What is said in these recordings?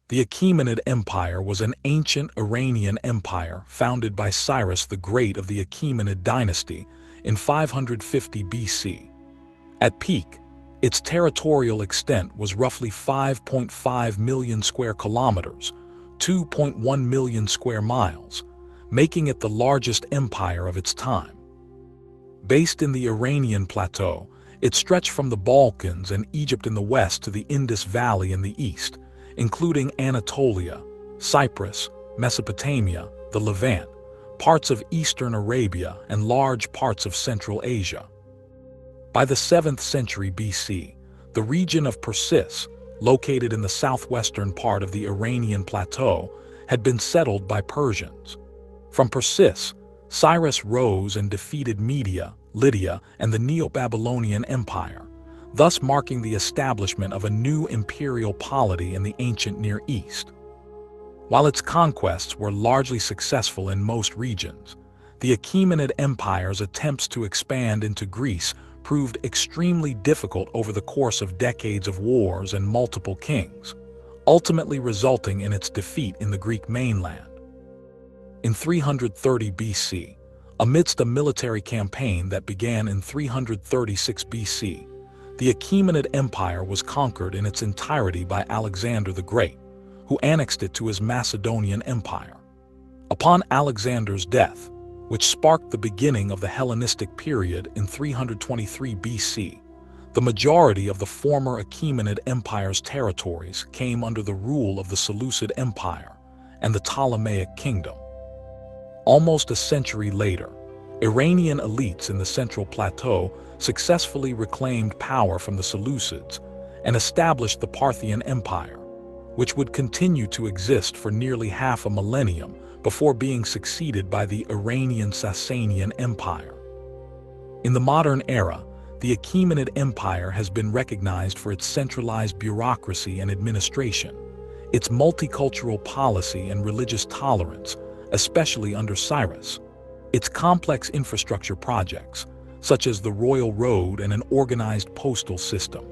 The Achaemenid Empire was an ancient Iranian empire founded by Cyrus the Great of the Achaemenid dynasty in 550 BC. At peak, its territorial extent was roughly 5.5 million square kilometers, 2.1 million square miles, making it the largest empire of its time. Based in the Iranian plateau, it stretched from the Balkans and Egypt in the west to the Indus Valley in the east, including Anatolia, Cyprus, Mesopotamia, the Levant, parts of eastern Arabia, and large parts of Central Asia. By the 7th century BC, the region of Persis, located in the southwestern part of the Iranian plateau, had been settled by Persians. From Persis, Cyrus rose and defeated Media, Lydia, and the Neo-Babylonian Empire, thus marking the establishment of a new imperial polity in the ancient Near East. While its conquests were largely successful in most regions, the Achaemenid Empire's attempts to expand into Greece proved extremely difficult over the course of decades of wars and multiple kings, ultimately resulting in its defeat in the Greek mainland. In 330 BC, amidst a military campaign that began in 336 BC, the Achaemenid Empire was conquered in its entirety by Alexander the Great, who annexed it to his Macedonian Empire. Upon Alexander's death, which sparked the beginning of the Hellenistic period in 323 BC, the majority of the former Achaemenid Empire's territories came under the rule of the Seleucid Empire and the Ptolemaic Kingdom. Almost a century later, Iranian elites in the Central Plateau successfully reclaimed power from the Seleucids and established the Parthian Empire, which would continue to exist for nearly half a millennium before being succeeded by the Iranian Sasanian Empire. In the modern era, the Achaemenid Empire has been recognized for its centralized bureaucracy and administration, its multicultural policy and religious tolerance, especially under Cyrus, its complex infrastructure projects, such as the Royal Road and an organized postal system,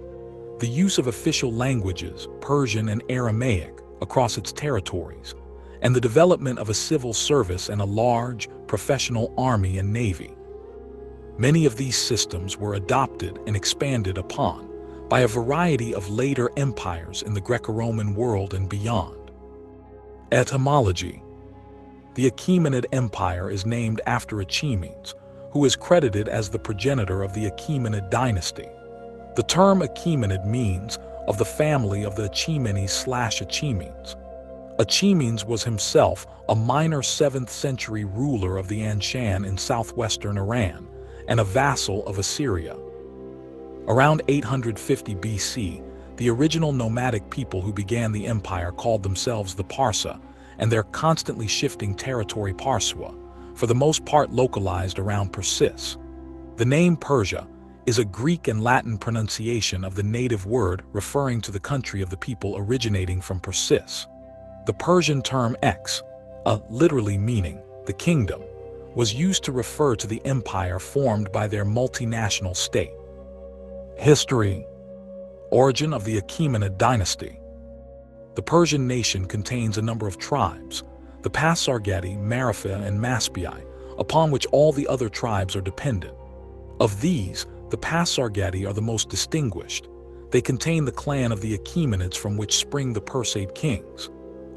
the use of official languages, Persian and Aramaic, across its territories, and the development of a civil service and a large, professional army and navy. Many of these systems were adopted and expanded upon by a variety of later empires in the Greco-Roman world and beyond. Etymology. The Achaemenid Empire is named after Achaemenes, who is credited as the progenitor of the Achaemenid dynasty. The term Achaemenid means of the family of the Achaemenes/Achaemenes. Achaemenes was himself a minor 7th century ruler of the Anshan in southwestern Iran and a vassal of Assyria. Around 850 BC, the original nomadic people who began the empire called themselves the Parsa, and their constantly shifting territory Parsua, for the most part localized around Persis. The name Persia is a Greek and Latin pronunciation of the native word referring to the country of the people originating from Persis. The Persian term X, literally meaning the kingdom, was used to refer to the empire formed by their multinational state. History. Origin of the Achaemenid dynasty. The Persian nation contains a number of tribes, the Pasargadae, Maripha, and Maspii, upon which all the other tribes are dependent. Of these, the Pasargadae are the most distinguished. They contain the clan of the Achaemenids from which spring the Persid kings.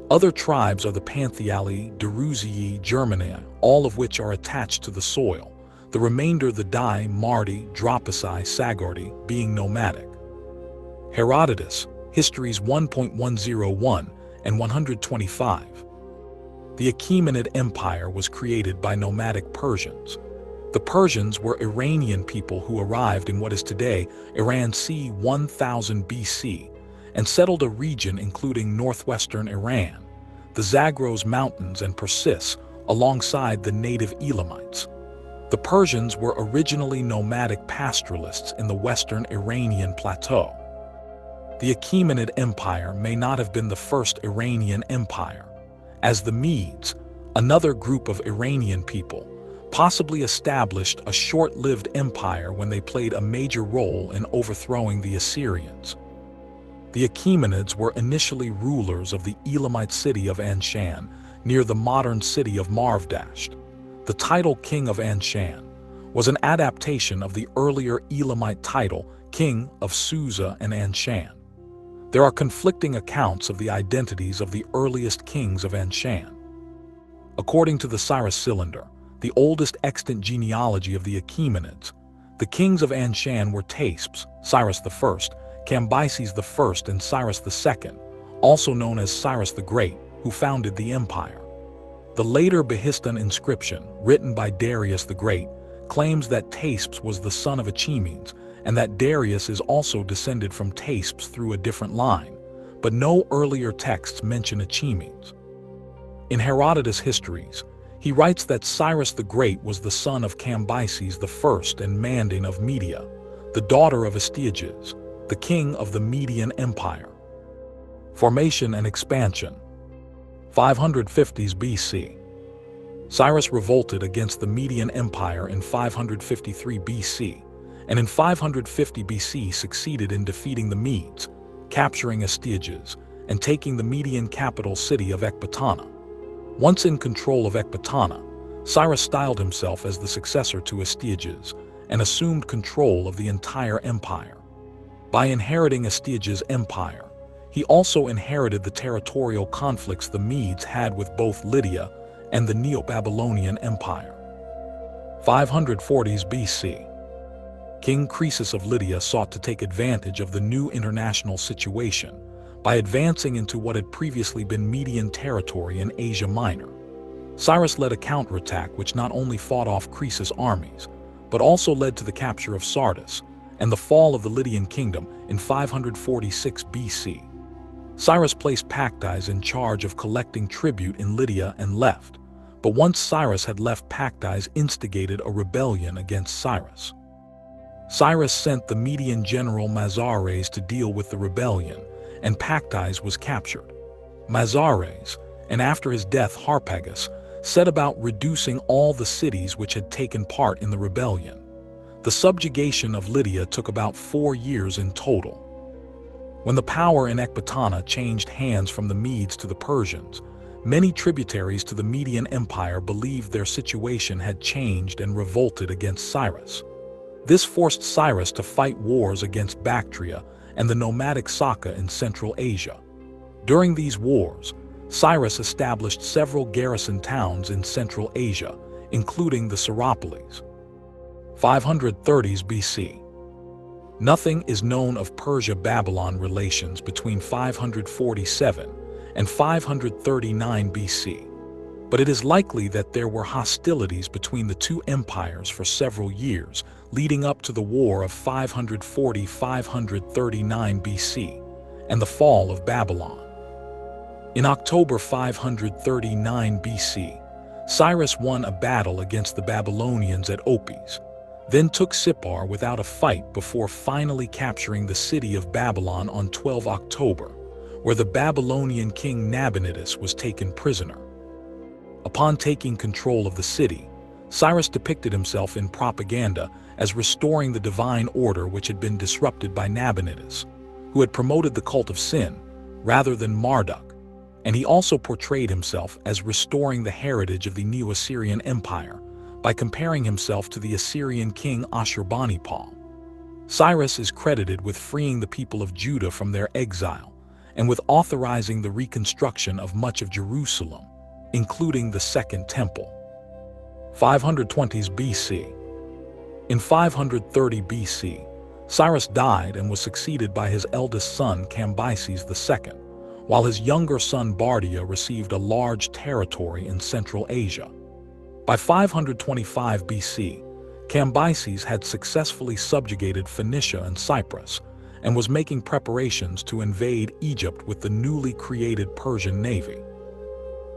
Other tribes are the Panthiali, Deruzii, Germanii, all of which are attached to the soil, the remainder the Dai, Mardi, Dropasai, Sagordi, being nomadic. Herodotus, Histories 1.101 and 125. The Achaemenid Empire was created by nomadic Persians. The Persians were Iranian people who arrived in what is today Iran c. 1000 BC and settled a region including northwestern Iran, the Zagros Mountains and Persis, alongside the native Elamites. The Persians were originally nomadic pastoralists in the western Iranian plateau. The Achaemenid Empire may not have been the first Iranian empire, as the Medes, another group of Iranian people, possibly established a short-lived empire when they played a major role in overthrowing the Assyrians. The Achaemenids were initially rulers of the Elamite city of Anshan, near the modern city of Marvdasht. The title King of Anshan was an adaptation of the earlier Elamite title King of Susa and Anshan. There are conflicting accounts of the identities of the earliest kings of Anshan. According to the Cyrus Cylinder, the oldest extant genealogy of the Achaemenids, the kings of Anshan were Taspes, Cyrus I, Cambyses I, and Cyrus II, also known as Cyrus the Great, who founded the empire. The later Behistun inscription, written by Darius the Great, claims that Taspes was the son of Achaemenes, and that Darius is also descended from Taspes through a different line, but no earlier texts mention Achaemenes. In Herodotus' histories, he writes that Cyrus the Great was the son of Cambyses I and Mandane of Media, the daughter of Astyages, the king of the Median Empire. Formation and expansion. 550s BC. Cyrus revolted against the Median Empire in 553 BC, and in 550 BC succeeded in defeating the Medes, capturing Astyages, and taking the Median capital city of Ecbatana. Once in control of Ecbatana, Cyrus styled himself as the successor to Astyages and assumed control of the entire empire. By inheriting Astyages' empire, he also inherited the territorial conflicts the Medes had with both Lydia and the Neo-Babylonian Empire. 540s BC. King Croesus of Lydia sought to take advantage of the new international situation by advancing into what had previously been Median territory in Asia Minor. Cyrus led a counterattack which not only fought off Croesus' armies, but also led to the capture of Sardis and the fall of the Lydian kingdom in 546 BC. Cyrus placed Pactyes in charge of collecting tribute in Lydia and left, but once Cyrus had left, Pactyes instigated a rebellion against Cyrus. Cyrus sent the Median general Mazares to deal with the rebellion, and Pactyes was captured. Mazares, and after his death Harpagus, set about reducing all the cities which had taken part in the rebellion. The subjugation of Lydia took about 4 years in total. When the power in Ecbatana changed hands from the Medes to the Persians, many tributaries to the Median Empire believed their situation had changed and revolted against Cyrus. This forced Cyrus to fight wars against Bactria and the nomadic Saka in Central Asia. During these wars, Cyrus established several garrison towns in Central Asia, including the Syropolis. 530s BC. Nothing is known of Persia-Babylon relations between 547 and 539 BC, but it is likely that there were hostilities between the two empires for several years, leading up to the War of 540-539 BC and the fall of Babylon. In October 539 BC, Cyrus won a battle against the Babylonians at Opis, then took Sippar without a fight before finally capturing the city of Babylon on 12 October, where the Babylonian king Nabonidus was taken prisoner. Upon taking control of the city, Cyrus depicted himself in propaganda as restoring the divine order which had been disrupted by Nabonidus, who had promoted the cult of sin rather than Marduk, and he also portrayed himself as restoring the heritage of the Neo-Assyrian Empire by comparing himself to the Assyrian king Ashurbanipal. Cyrus is credited with freeing the people of Judah from their exile and with authorizing the reconstruction of much of Jerusalem, including the Second Temple. 520s BC. In 530 BC, Cyrus died and was succeeded by his eldest son Cambyses II, while his younger son Bardia received a large territory in Central Asia. By 525 BC, Cambyses had successfully subjugated Phoenicia and Cyprus and was making preparations to invade Egypt with the newly created Persian navy.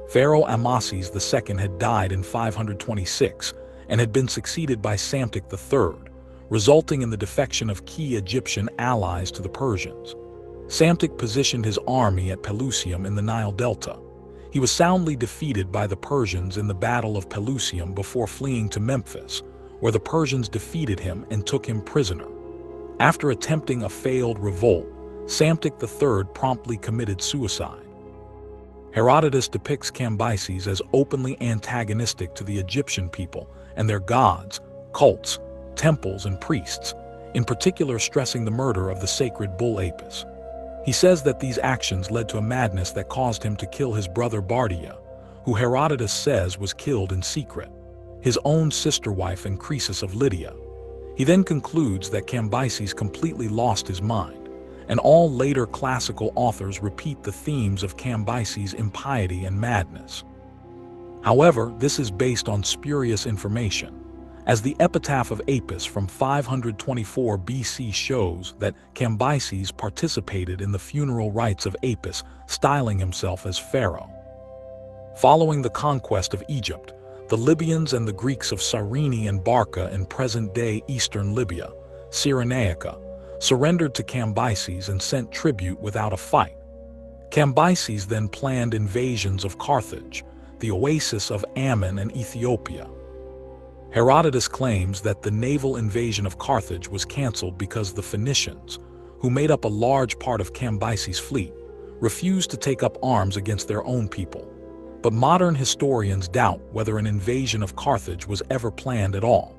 Pharaoh Amasis II had died in 526 and had been succeeded by Psamtik III, resulting in the defection of key Egyptian allies to the Persians. Psamtik positioned his army at Pelusium in the Nile Delta. He was soundly defeated by the Persians in the Battle of Pelusium before fleeing to Memphis, where the Persians defeated him and took him prisoner. After attempting a failed revolt, Psamtik III promptly committed suicide. Herodotus depicts Cambyses as openly antagonistic to the Egyptian people and their gods, cults, temples, and priests, in particular stressing the murder of the sacred bull Apis. He says that these actions led to a madness that caused him to kill his brother Bardia, who Herodotus says was killed in secret, his own sister wife and Croesus of Lydia. He then concludes that Cambyses completely lost his mind, and all later classical authors repeat the themes of Cambyses' impiety and madness. However, this is based on spurious information, as the epitaph of Apis from 524 BC shows that Cambyses participated in the funeral rites of Apis, styling himself as pharaoh. Following the conquest of Egypt, the Libyans and the Greeks of Cyrene and Barca in present-day eastern Libya, Cyrenaica, surrendered to Cambyses and sent tribute without a fight. Cambyses then planned invasions of Carthage, the oasis of Ammon and Ethiopia. Herodotus claims that the naval invasion of Carthage was cancelled because the Phoenicians, who made up a large part of Cambyses' fleet, refused to take up arms against their own people. But modern historians doubt whether an invasion of Carthage was ever planned at all.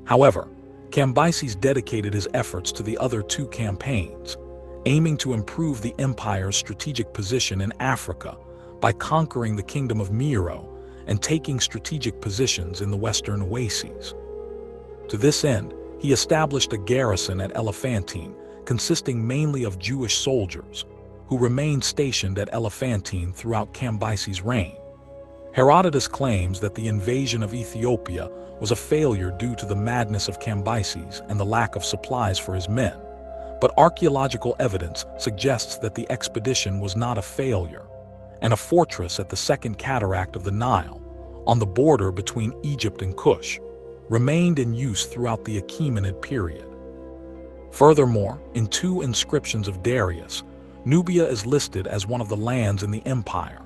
However, Cambyses dedicated his efforts to the other two campaigns, aiming to improve the empire's strategic position in Africa by conquering the kingdom of Meroe and taking strategic positions in the western oases. To this end, he established a garrison at Elephantine, consisting mainly of Jewish soldiers, who remained stationed at Elephantine throughout Cambyses' reign. Herodotus claims that the invasion of Ethiopia was a failure due to the madness of Cambyses and the lack of supplies for his men, but archaeological evidence suggests that the expedition was not a failure, and a fortress at the second cataract of the Nile, on the border between Egypt and Kush, remained in use throughout the Achaemenid period. Furthermore, in two inscriptions of Darius, Nubia is listed as one of the lands in the empire,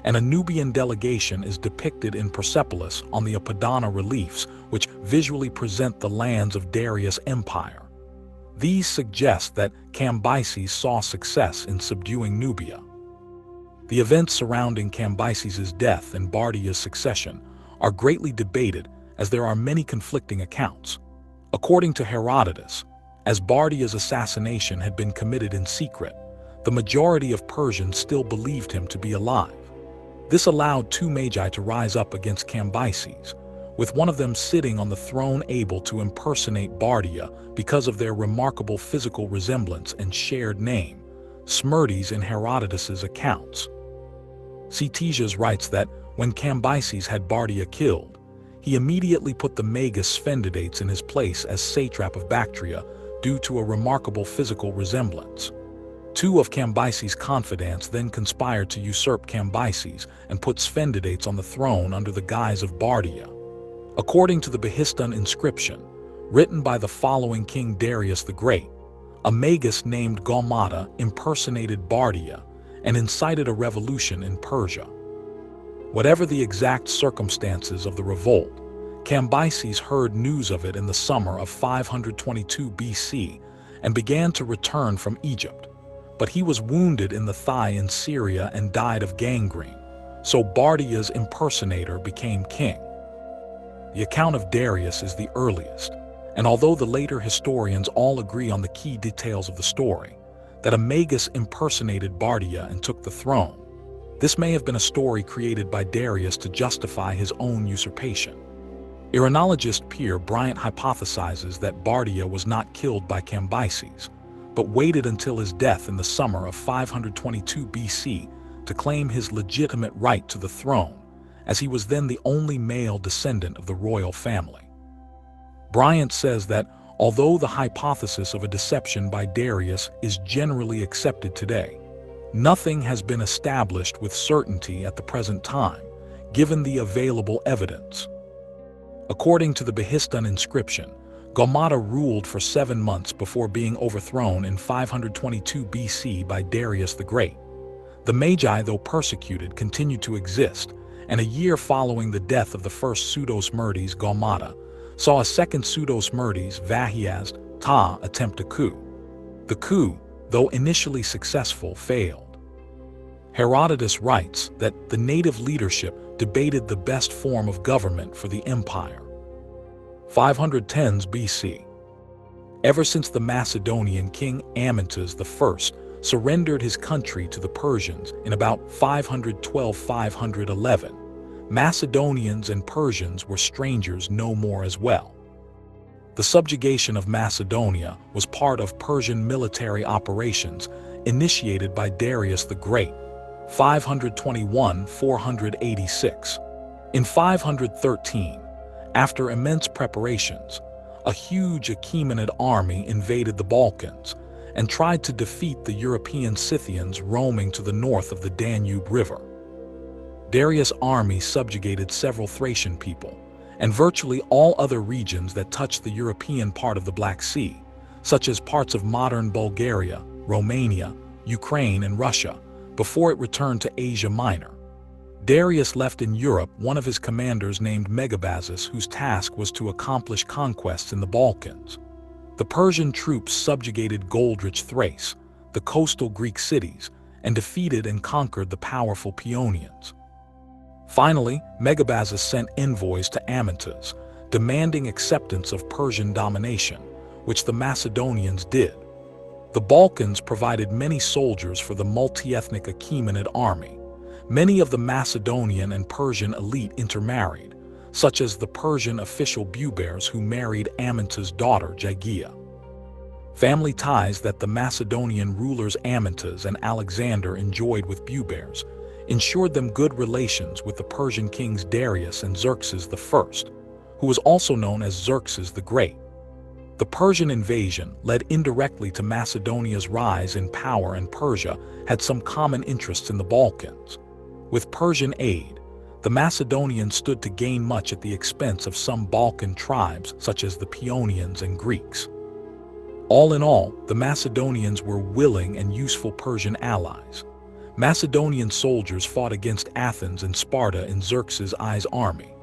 and a Nubian delegation is depicted in Persepolis on the Apadana reliefs, which visually present the lands of Darius' empire. These suggest that Cambyses saw success in subduing Nubia. The events surrounding Cambyses' death and Bardia's succession are greatly debated, as there are many conflicting accounts. According to Herodotus, as Bardia's assassination had been committed in secret, the majority of Persians still believed him to be alive. This allowed two magi to rise up against Cambyses, with one of them sitting on the throne able to impersonate Bardia because of their remarkable physical resemblance and shared name, Smerdis in Herodotus's accounts. Ctesias writes that when Cambyses had Bardia killed, he immediately put the magus Sphendidates in his place as satrap of Bactria due to a remarkable physical resemblance. Two of Cambyses' confidants then conspired to usurp Cambyses and put Sphendidates on the throne under the guise of Bardia. According to the Behistun inscription, written by the following King Darius the Great, a magus named Gaumata impersonated Bardia and incited a revolution in Persia. Whatever the exact circumstances of the revolt, Cambyses heard news of it in the summer of 522 BC and began to return from Egypt. But he was wounded in the thigh in Syria and died of gangrene, so Bardia's impersonator became king. The account of Darius is the earliest, and although the later historians all agree on the key details of the story, that a magus impersonated Bardia and took the throne, this may have been a story created by Darius to justify his own usurpation. Iranologist Pierre Bryant hypothesizes that Bardia was not killed by Cambyses, but waited until his death in the summer of 522 BC to claim his legitimate right to the throne, as he was then the only male descendant of the royal family. Bryant says that although the hypothesis of a deception by Darius is generally accepted today, nothing has been established with certainty at the present time, given the available evidence. According to the Behistun inscription, Gaumata ruled for 7 months before being overthrown in 522 BC by Darius the Great. The Magi, though persecuted, continued to exist, and a year following the death of the first pseudo-Smerdis, Gaumata, saw a second pseudo-Smerdis, Vahiazd, attempt a coup. The coup, though initially successful, failed. Herodotus writes that the native leadership debated the best form of government for the empire. 510s BC. Ever since the Macedonian king Amyntas I surrendered his country to the Persians in about 512–511, Macedonians and Persians were strangers no more as well. The subjugation of Macedonia was part of Persian military operations initiated by Darius the Great, 521–486. In 513, after immense preparations, a huge Achaemenid army invaded the Balkans and tried to defeat the European Scythians roaming to the north of the Danube River. Darius' army subjugated several Thracian people and virtually all other regions that touched the European part of the Black Sea, such as parts of modern Bulgaria, Romania, Ukraine, and Russia, before it returned to Asia Minor. Darius left in Europe one of his commanders named Megabazus, whose task was to accomplish conquests in the Balkans. The Persian troops subjugated gold-rich Thrace, the coastal Greek cities, and defeated and conquered the powerful Paeonians. Finally, Megabazus sent envoys to Amyntas, demanding acceptance of Persian domination, which the Macedonians did. The Balkans provided many soldiers for the multi-ethnic Achaemenid army. Many of the Macedonian and Persian elite intermarried, such as the Persian official Bubares who married Amyntas' daughter Gygia. Family ties that the Macedonian rulers Amyntas and Alexander enjoyed with Bubares ensured them good relations with the Persian kings Darius and Xerxes I, who was also known as Xerxes the Great. The Persian invasion led indirectly to Macedonia's rise in power, and Persia had some common interests in the Balkans. With Persian aid, the Macedonians stood to gain much at the expense of some Balkan tribes such as the Paeonians and Greeks. All in all, the Macedonians were willing and useful Persian allies. Macedonian soldiers fought against Athens and Sparta in Xerxes I's army.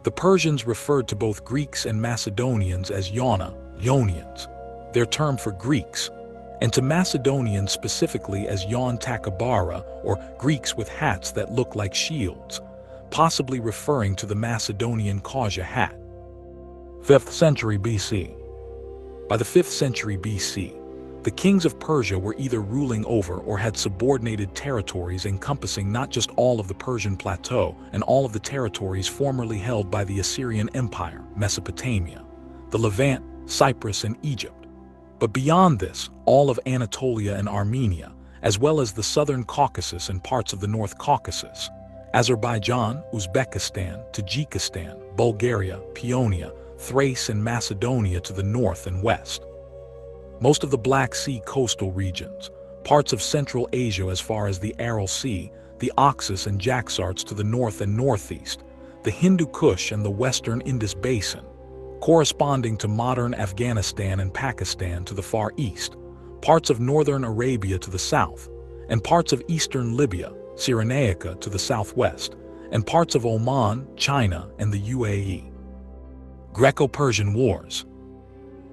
The Persians referred to both Greeks and Macedonians as Ionians, their term for Greeks, and to Macedonians specifically as Yon Takabara, or Greeks with hats that look like shields, possibly referring to the Macedonian Kaja hat. 5th century BC. By the 5th century BC, the kings of Persia were either ruling over or had subordinated territories encompassing not just all of the Persian plateau and all of the territories formerly held by the Assyrian Empire, Mesopotamia, the Levant, Cyprus, and Egypt, but beyond this, all of Anatolia and Armenia, as well as the southern Caucasus and parts of the North Caucasus, Azerbaijan, Uzbekistan, Tajikistan, Bulgaria, Paeonia, Thrace, and Macedonia to the north and west. Most of the Black Sea coastal regions, parts of Central Asia as far as the Aral Sea, the Oxus and Jaxartes to the north and northeast, the Hindu Kush and the western Indus Basin, corresponding to modern Afghanistan and Pakistan to the far east, parts of northern Arabia to the south, and parts of eastern Libya, Cyrenaica to the southwest, and parts of Oman, China, and the UAE. Greco-Persian Wars.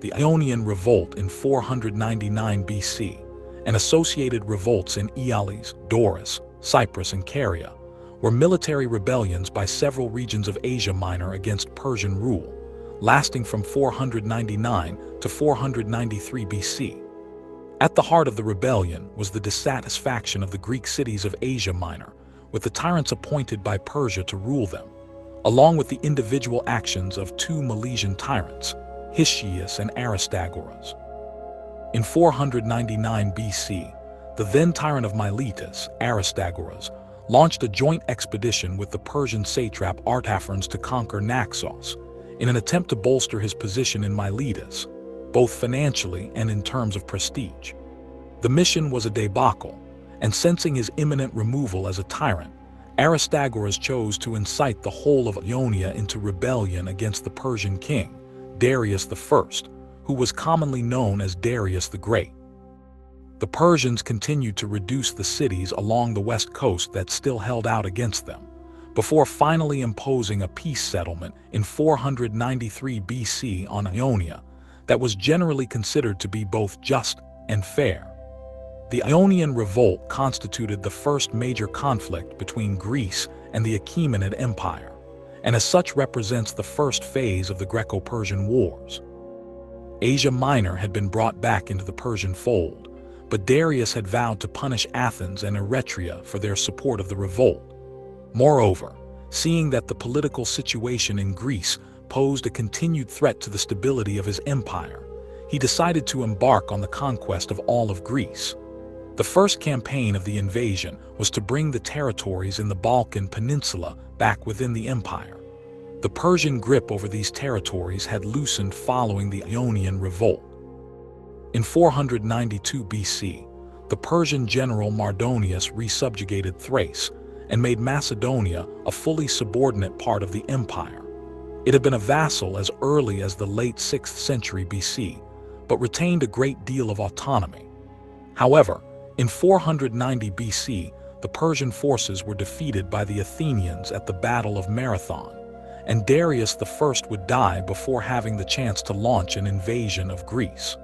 The Ionian Revolt in 499 BC, and associated revolts in Aeolis, Doris, Cyprus, and Caria, were military rebellions by several regions of Asia Minor against Persian rule, lasting from 499 to 493 BC. At the heart of the rebellion was the dissatisfaction of the Greek cities of Asia Minor, with the tyrants appointed by Persia to rule them, along with the individual actions of two Milesian tyrants, Histiaeus and Aristagoras. In 499 BC, the then tyrant of Miletus, Aristagoras, launched a joint expedition with the Persian satrap Artaphernes to conquer Naxos, in an attempt to bolster his position in Miletus, both financially and in terms of prestige. The mission was a debacle, and sensing his imminent removal as a tyrant, Aristagoras chose to incite the whole of Ionia into rebellion against the Persian king, Darius I, who was commonly known as Darius the Great. The Persians continued to reduce the cities along the west coast that still held out against them, before finally imposing a peace settlement in 493 BC on Ionia that was generally considered to be both just and fair. The Ionian Revolt constituted the first major conflict between Greece and the Achaemenid Empire, and as such represents the first phase of the Greco-Persian Wars. Asia Minor had been brought back into the Persian fold, but Darius had vowed to punish Athens and Eretria for their support of the revolt. Moreover, seeing that the political situation in Greece posed a continued threat to the stability of his empire, he decided to embark on the conquest of all of Greece. The first campaign of the invasion was to bring the territories in the Balkan Peninsula back within the empire. The Persian grip over these territories had loosened following the Ionian Revolt. In 492 BC, the Persian general Mardonius resubjugated Thrace and made Macedonia a fully subordinate part of the empire. It had been a vassal as early as the late 6th century BC, but retained a great deal of autonomy. However, in 490 BC, the Persian forces were defeated by the Athenians at the Battle of Marathon, and Darius I would die before having the chance to launch an invasion of Greece.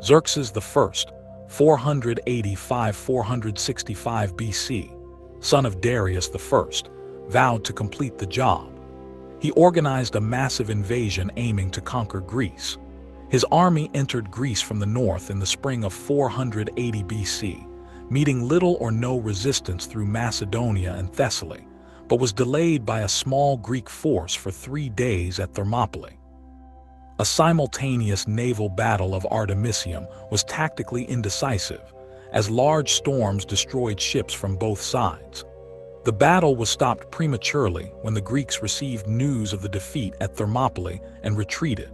Xerxes I, 485–465 BC, son of Darius I, vowed to complete the job. He organized a massive invasion aiming to conquer Greece. His army entered Greece from the north in the spring of 480 BC, meeting little or no resistance through Macedonia and Thessaly, but was delayed by a small Greek force for 3 days at Thermopylae. A simultaneous naval battle of Artemisium was tactically indecisive, as large storms destroyed ships from both sides. The battle was stopped prematurely when the Greeks received news of the defeat at Thermopylae and retreated.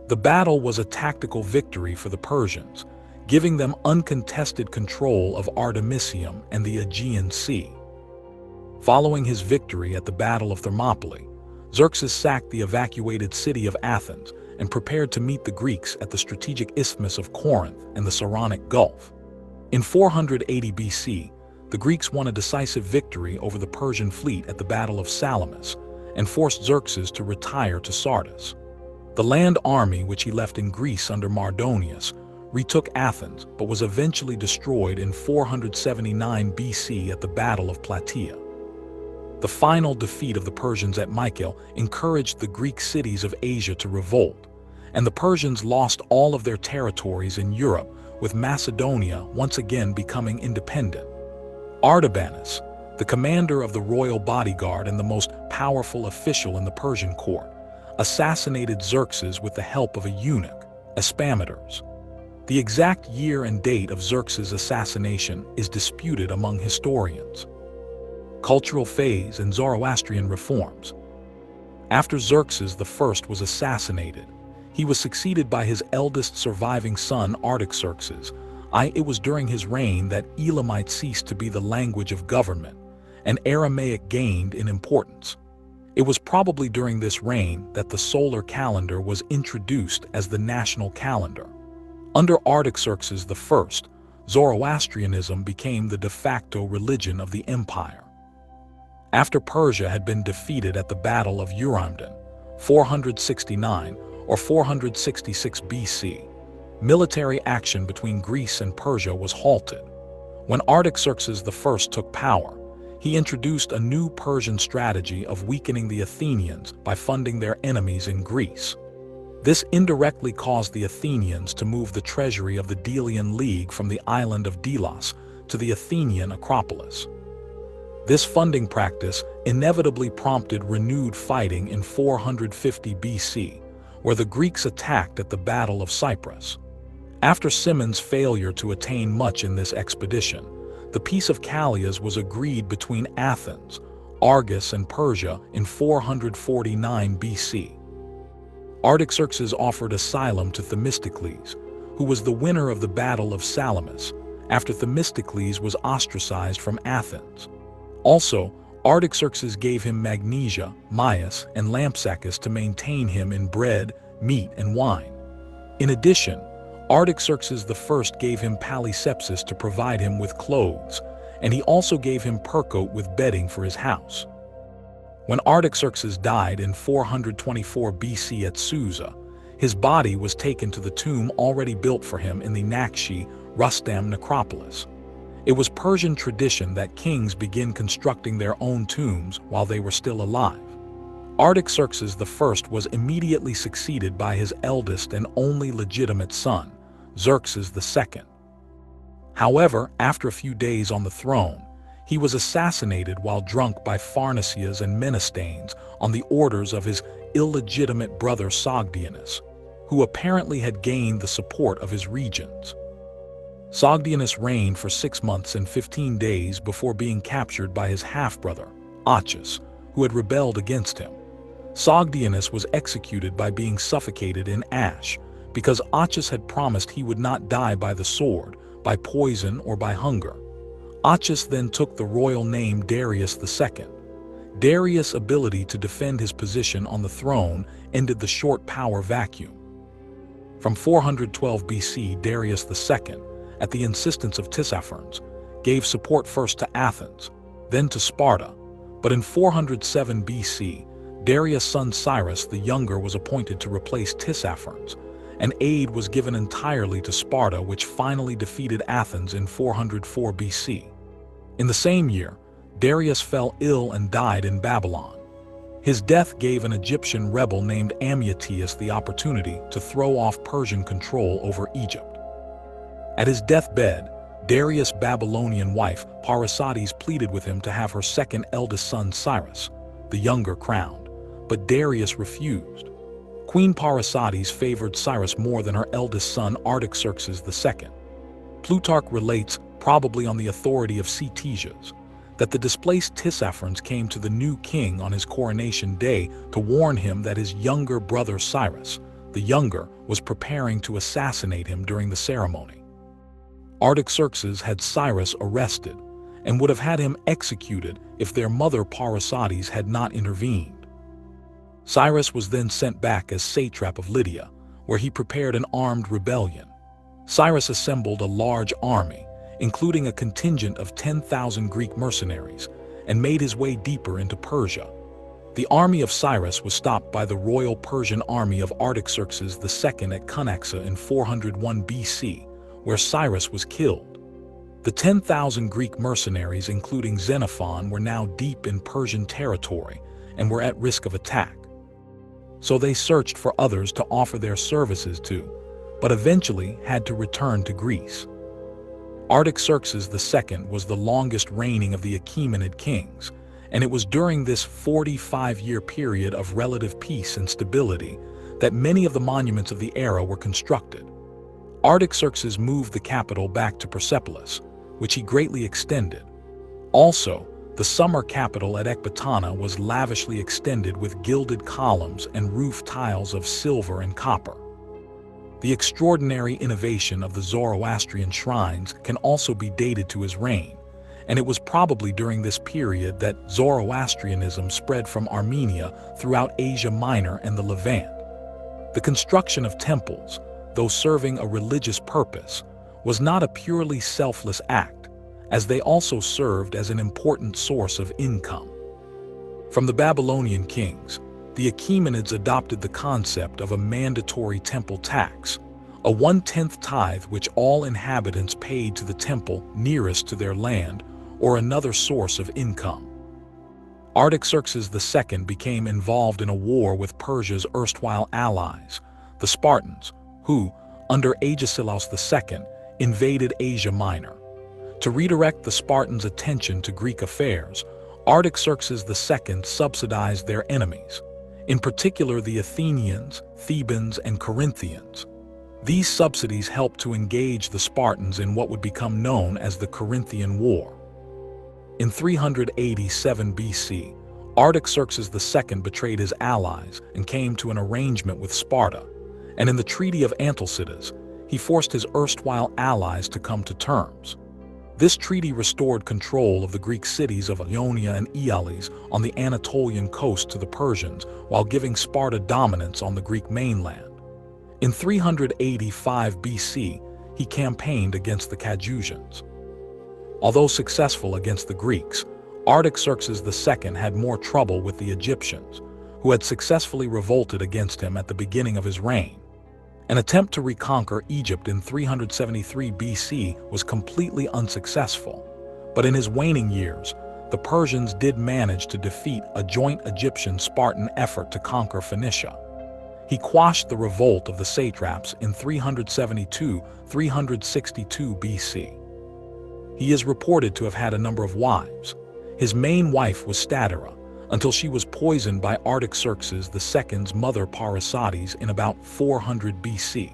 The battle was a tactical victory for the Persians, giving them uncontested control of Artemisium and the Aegean Sea. Following his victory at the Battle of Thermopylae, Xerxes sacked the evacuated city of Athens and prepared to meet the Greeks at the strategic isthmus of Corinth and the Saronic Gulf. In 480 BC, the Greeks won a decisive victory over the Persian fleet at the Battle of Salamis and forced Xerxes to retire to Sardis. The land army which he left in Greece under Mardonius retook Athens but was eventually destroyed in 479 BC at the Battle of Plataea. The final defeat of the Persians at Mycale encouraged the Greek cities of Asia to revolt, and the Persians lost all of their territories in Europe, with Macedonia once again becoming independent. Artabanus, the commander of the royal bodyguard and the most powerful official in the Persian court, assassinated Xerxes with the help of a eunuch, Achaemenid. The exact year and date of Xerxes' assassination is disputed among historians. Cultural phase and Zoroastrian reforms. After Xerxes I was assassinated, he was succeeded by his eldest surviving son Artaxerxes. It was during his reign that Elamite ceased to be the language of government, and Aramaic gained in importance. It was probably during this reign that the solar calendar was introduced as the national calendar. Under Artaxerxes I, Zoroastrianism became the de facto religion of the empire. After Persia had been defeated at the Battle of Eurymedon, 469 or 466 BC, military action between Greece and Persia was halted. When Artaxerxes I took power, he introduced a new Persian strategy of weakening the Athenians by funding their enemies in Greece. This indirectly caused the Athenians to move the treasury of the Delian League from the island of Delos to the Athenian Acropolis. This funding practice inevitably prompted renewed fighting in 450 BC, where the Greeks attacked at the Battle of Cyprus. After Simon's failure to attain much in this expedition, the Peace of Callias was agreed between Athens, Argos, and Persia in 449 BC. Artaxerxes offered asylum to Themistocles, who was the winner of the Battle of Salamis, after Themistocles was ostracized from Athens. Also, Artaxerxes gave him Magnesia, Myus, and Lampsacus to maintain him in bread, meat, and wine. In addition, Artaxerxes I gave him Palicepsis to provide him with clothes, and he also gave him Percote with bedding for his house. When Artaxerxes died in 424 BC at Susa, his body was taken to the tomb already built for him in the Nakshi Rustam necropolis. It was Persian tradition that kings begin constructing their own tombs while they were still alive. Artaxerxes I was immediately succeeded by his eldest and only legitimate son, Xerxes II. However, after a few days on the throne, he was assassinated while drunk by Pharnaces and Menesthenes on the orders of his illegitimate brother Sogdianus, who apparently had gained the support of his regions. Sogdianus reigned for 6 months and 15 days before being captured by his half-brother, Achaemenid, who had rebelled against him. Sogdianus was executed by being suffocated in ash, because Achaemenid had promised he would not die by the sword, by poison, or by hunger. Achaemenid then took the royal name Darius II. Darius' ability to defend his position on the throne ended the short power vacuum. From 412 BC, Darius II, at the insistence of Tissaphernes, gave support first to Athens, then to Sparta, but in 407 BC, Darius' son Cyrus the Younger was appointed to replace Tissaphernes, and aid was given entirely to Sparta, which finally defeated Athens in 404 BC. In the same year, Darius fell ill and died in Babylon. His death gave an Egyptian rebel named Amyatius the opportunity to throw off Persian control over Egypt. At his deathbed, Darius' Babylonian wife, Parysatis, pleaded with him to have her second eldest son Cyrus, the Younger, crowned, but Darius refused. Queen Parysatis favored Cyrus more than her eldest son Artaxerxes II. Plutarch relates, probably on the authority of Ctesias, that the displaced Tissaphernes came to the new king on his coronation day to warn him that his younger brother Cyrus, the Younger, was preparing to assassinate him during the ceremony. Artaxerxes had Cyrus arrested and would have had him executed if their mother Parysatis had not intervened. Cyrus was then sent back as satrap of Lydia, where he prepared an armed rebellion. Cyrus assembled a large army, including a contingent of 10,000 Greek mercenaries, and made his way deeper into Persia. The army of Cyrus was stopped by the royal Persian army of Artaxerxes II at Cunaxa in 401 BC, where Cyrus was killed. The 10,000 Greek mercenaries, including Xenophon, were now deep in Persian territory and were at risk of attack. So they searched for others to offer their services to, but eventually had to return to Greece. Artaxerxes II was the longest reigning of the Achaemenid kings, and it was during this 45-year period of relative peace and stability that many of the monuments of the era were constructed. Artaxerxes moved the capital back to Persepolis, which he greatly extended. Also, the summer capital at Ecbatana was lavishly extended with gilded columns and roof tiles of silver and copper. The extraordinary innovation of the Zoroastrian shrines can also be dated to his reign, and it was probably during this period that Zoroastrianism spread from Armenia throughout Asia Minor and the Levant. The construction of temples, though serving a religious purpose, was not a purely selfless act, as they also served as an important source of income. From the Babylonian kings, the Achaemenids adopted the concept of a mandatory temple tax, a 1/10 tithe which all inhabitants paid to the temple nearest to their land or another source of income. Artaxerxes II became involved in a war with Persia's erstwhile allies, the Spartans, who, under Agesilaus II, invaded Asia Minor. To redirect the Spartans' attention to Greek affairs, Artaxerxes II subsidized their enemies, in particular the Athenians, Thebans, and Corinthians. These subsidies helped to engage the Spartans in what would become known as the Corinthian War. In 387 BC, Artaxerxes II betrayed his allies and came to an arrangement with Sparta, and in the Treaty of Antalcidas, he forced his erstwhile allies to come to terms. This treaty restored control of the Greek cities of Ionia and Iales on the Anatolian coast to the Persians, while giving Sparta dominance on the Greek mainland. In 385 BC, he campaigned against the Cajusians. Although successful against the Greeks, Artaxerxes II had more trouble with the Egyptians, who had successfully revolted against him at the beginning of his reign. An attempt to reconquer Egypt in 373 BC was completely unsuccessful, but in his waning years, the Persians did manage to defeat a joint Egyptian-Spartan effort to conquer Phoenicia. He quashed the revolt of the satraps in 372-362 BC. He is reported to have had a number of wives. His main wife was Statira, until she was poisoned by Artaxerxes II's mother Parysatis in about 400 BC.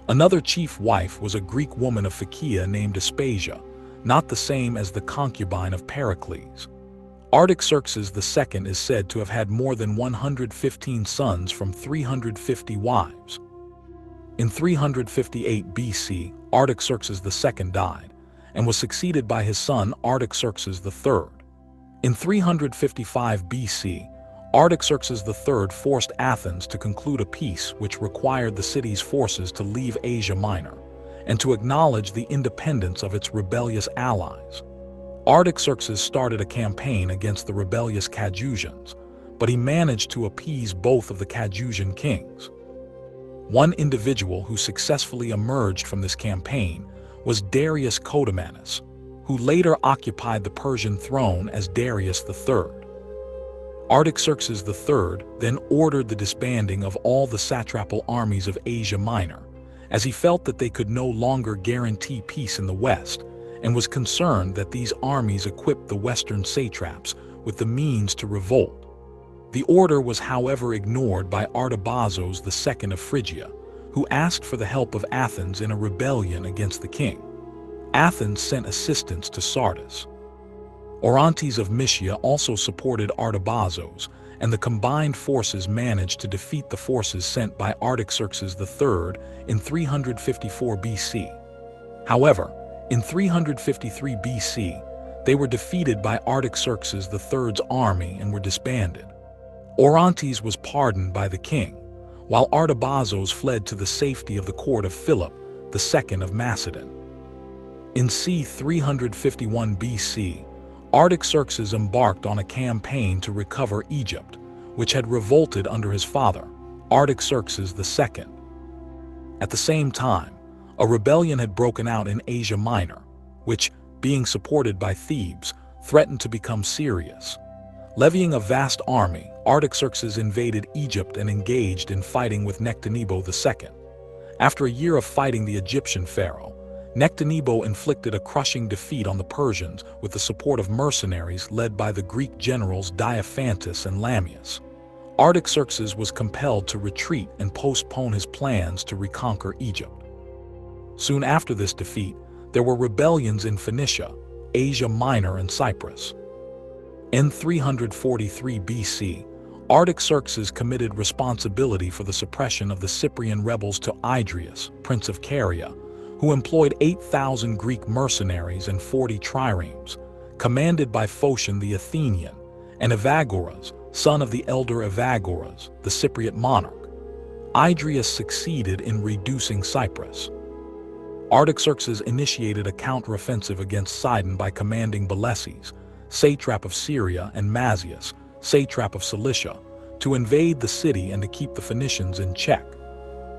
Another chief wife was a Greek woman of Phaeacia named Aspasia, not the same as the concubine of Pericles. Artaxerxes II is said to have had more than 115 sons from 350 wives. In 358 BC, Artaxerxes II died, and was succeeded by his son Artaxerxes III. In 355 BC, Artaxerxes III forced Athens to conclude a peace which required the city's forces to leave Asia Minor, and to acknowledge the independence of its rebellious allies. Artaxerxes started a campaign against the rebellious Cajusians, but he managed to appease both of the Cajusian kings. One individual who successfully emerged from this campaign was Darius Codomanus, who later occupied the Persian throne as Darius III. Artaxerxes III then ordered the disbanding of all the satrapal armies of Asia Minor, as he felt that they could no longer guarantee peace in the West, and was concerned that these armies equipped the Western satraps with the means to revolt. The order was however ignored by Artabazos II of Phrygia, who asked for the help of Athens in a rebellion against the king. Athens sent assistance to Sardis. Orontes of Mysia also supported Artabazos, and the combined forces managed to defeat the forces sent by Artaxerxes III in 354 BC. However, in 353 BC, they were defeated by Artaxerxes III's army and were disbanded. Orontes was pardoned by the king, while Artabazos fled to the safety of the court of Philip II of Macedon. In c. 351 BC, Artaxerxes embarked on a campaign to recover Egypt, which had revolted under his father, Artaxerxes II. At the same time, a rebellion had broken out in Asia Minor, which, being supported by Thebes, threatened to become serious. Levying a vast army, Artaxerxes invaded Egypt and engaged in fighting with Nectanebo II. After a year of fighting the Egyptian pharaoh, Nectanebo inflicted a crushing defeat on the Persians with the support of mercenaries led by the Greek generals Diophantus and Lamius. Artaxerxes was compelled to retreat and postpone his plans to reconquer Egypt. Soon after this defeat, there were rebellions in Phoenicia, Asia Minor, and Cyprus. In 343 BC, Artaxerxes committed responsibility for the suppression of the Cyprian rebels to Idrius, prince of Caria, who employed 8,000 Greek mercenaries and 40 triremes, commanded by Phocion the Athenian, and Evagoras, son of the elder Evagoras, the Cypriot monarch. Idrius succeeded in reducing Cyprus. Artaxerxes initiated a counteroffensive against Sidon by commanding Beleses, satrap of Syria, and Mazius, satrap of Cilicia, to invade the city and to keep the Phoenicians in check.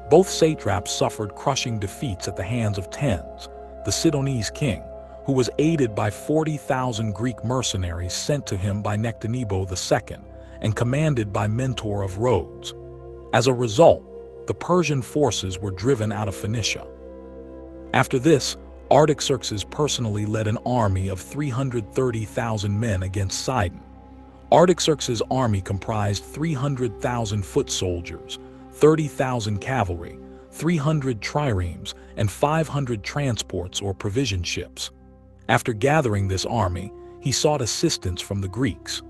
Both satraps suffered crushing defeats at the hands of Tens, the Sidonese king, who was aided by 40,000 Greek mercenaries sent to him by Nectanebo II and commanded by Mentor of Rhodes. As a result, the Persian forces were driven out of Phoenicia. After this, Artaxerxes personally led an army of 330,000 men against Sidon. Artaxerxes' army comprised 300,000 foot soldiers, 30,000 cavalry, 300 triremes, and 500 transports or provision ships. After gathering this army, he sought assistance from the Greeks.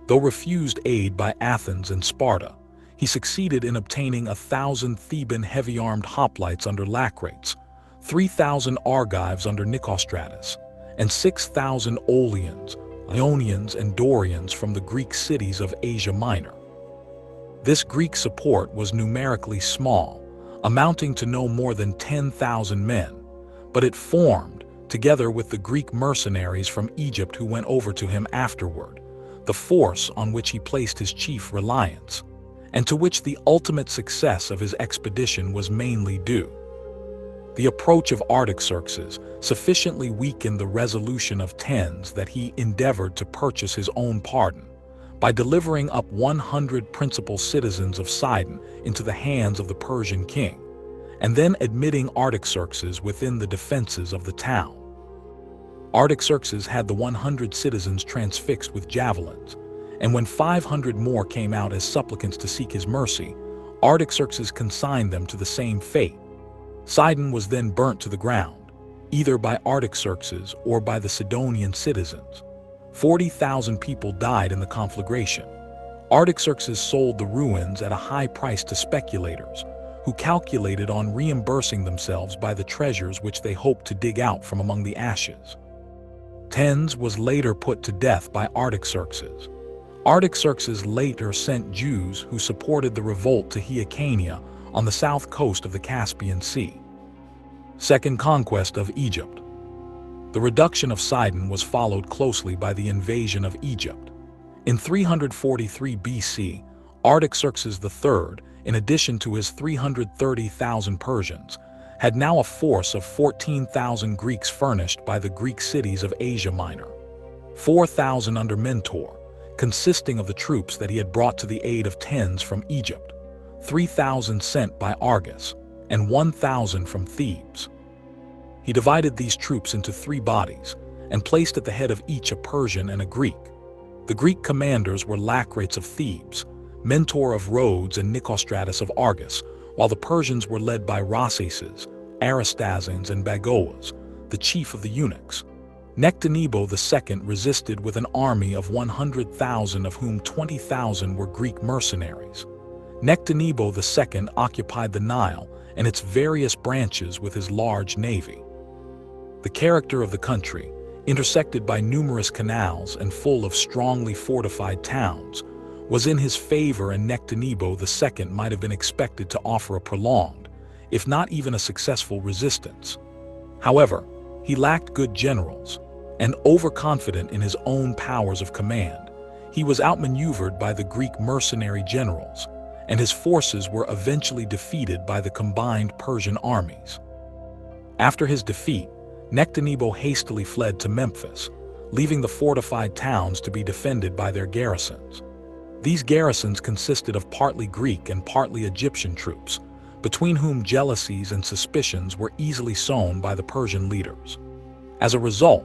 Though refused aid by Athens and Sparta, he succeeded in obtaining 1,000 Theban heavy-armed hoplites under Lacrates, 3,000 Argives under Nicostratus, and 6,000 Oleans, Ionians, and Dorians from the Greek cities of Asia Minor. This Greek support was numerically small, amounting to no more than 10,000 men, but it formed, together with the Greek mercenaries from Egypt who went over to him afterward, the force on which he placed his chief reliance, and to which the ultimate success of his expedition was mainly due. The approach of Artaxerxes sufficiently weakened the resolution of Tens that he endeavored to purchase his own pardon by delivering up 100 principal citizens of Sidon into the hands of the Persian king, and then admitting Artaxerxes within the defenses of the town. Artaxerxes had the 100 citizens transfixed with javelins, and when 500 more came out as supplicants to seek his mercy, Artaxerxes consigned them to the same fate. Sidon was then burnt to the ground, either by Artaxerxes or by the Sidonian citizens. 40,000 people died in the conflagration. Artaxerxes sold the ruins at a high price to speculators, who calculated on reimbursing themselves by the treasures which they hoped to dig out from among the ashes. Tens was later put to death by Artaxerxes. Artaxerxes later sent Jews who supported the revolt to Hyrcania on the south coast of the Caspian Sea. Second conquest of Egypt. The reduction of Sidon was followed closely by the invasion of Egypt. In 343 BC, Artaxerxes III, in addition to his 330,000 Persians, had now a force of 14,000 Greeks furnished by the Greek cities of Asia Minor, 4,000 under Mentor, consisting of the troops that he had brought to the aid of Tens from Egypt, 3,000 sent by Argos, and 1,000 from Thebes. He divided these troops into 3 bodies, and placed at the head of each a Persian and a Greek. The Greek commanders were Lacrates of Thebes, Mentor of Rhodes, and Nicostratus of Argos, while the Persians were led by Rhasaces, Aristazines, and Bagoas, the chief of the eunuchs. Nectanebo II resisted with an army of 100,000, of whom 20,000 were Greek mercenaries. Nectanebo II occupied the Nile and its various branches with his large navy. The character of the country, intersected by numerous canals and full of strongly fortified towns, was in his favor, and Nectanebo II might have been expected to offer a prolonged, if not even a successful, resistance. However, he lacked good generals, and overconfident in his own powers of command, he was outmaneuvered by the Greek mercenary generals, and his forces were eventually defeated by the combined Persian armies. After his defeat, Nectanebo hastily fled to Memphis, leaving the fortified towns to be defended by their garrisons. These garrisons consisted of partly Greek and partly Egyptian troops, between whom jealousies and suspicions were easily sown by the Persian leaders. As a result,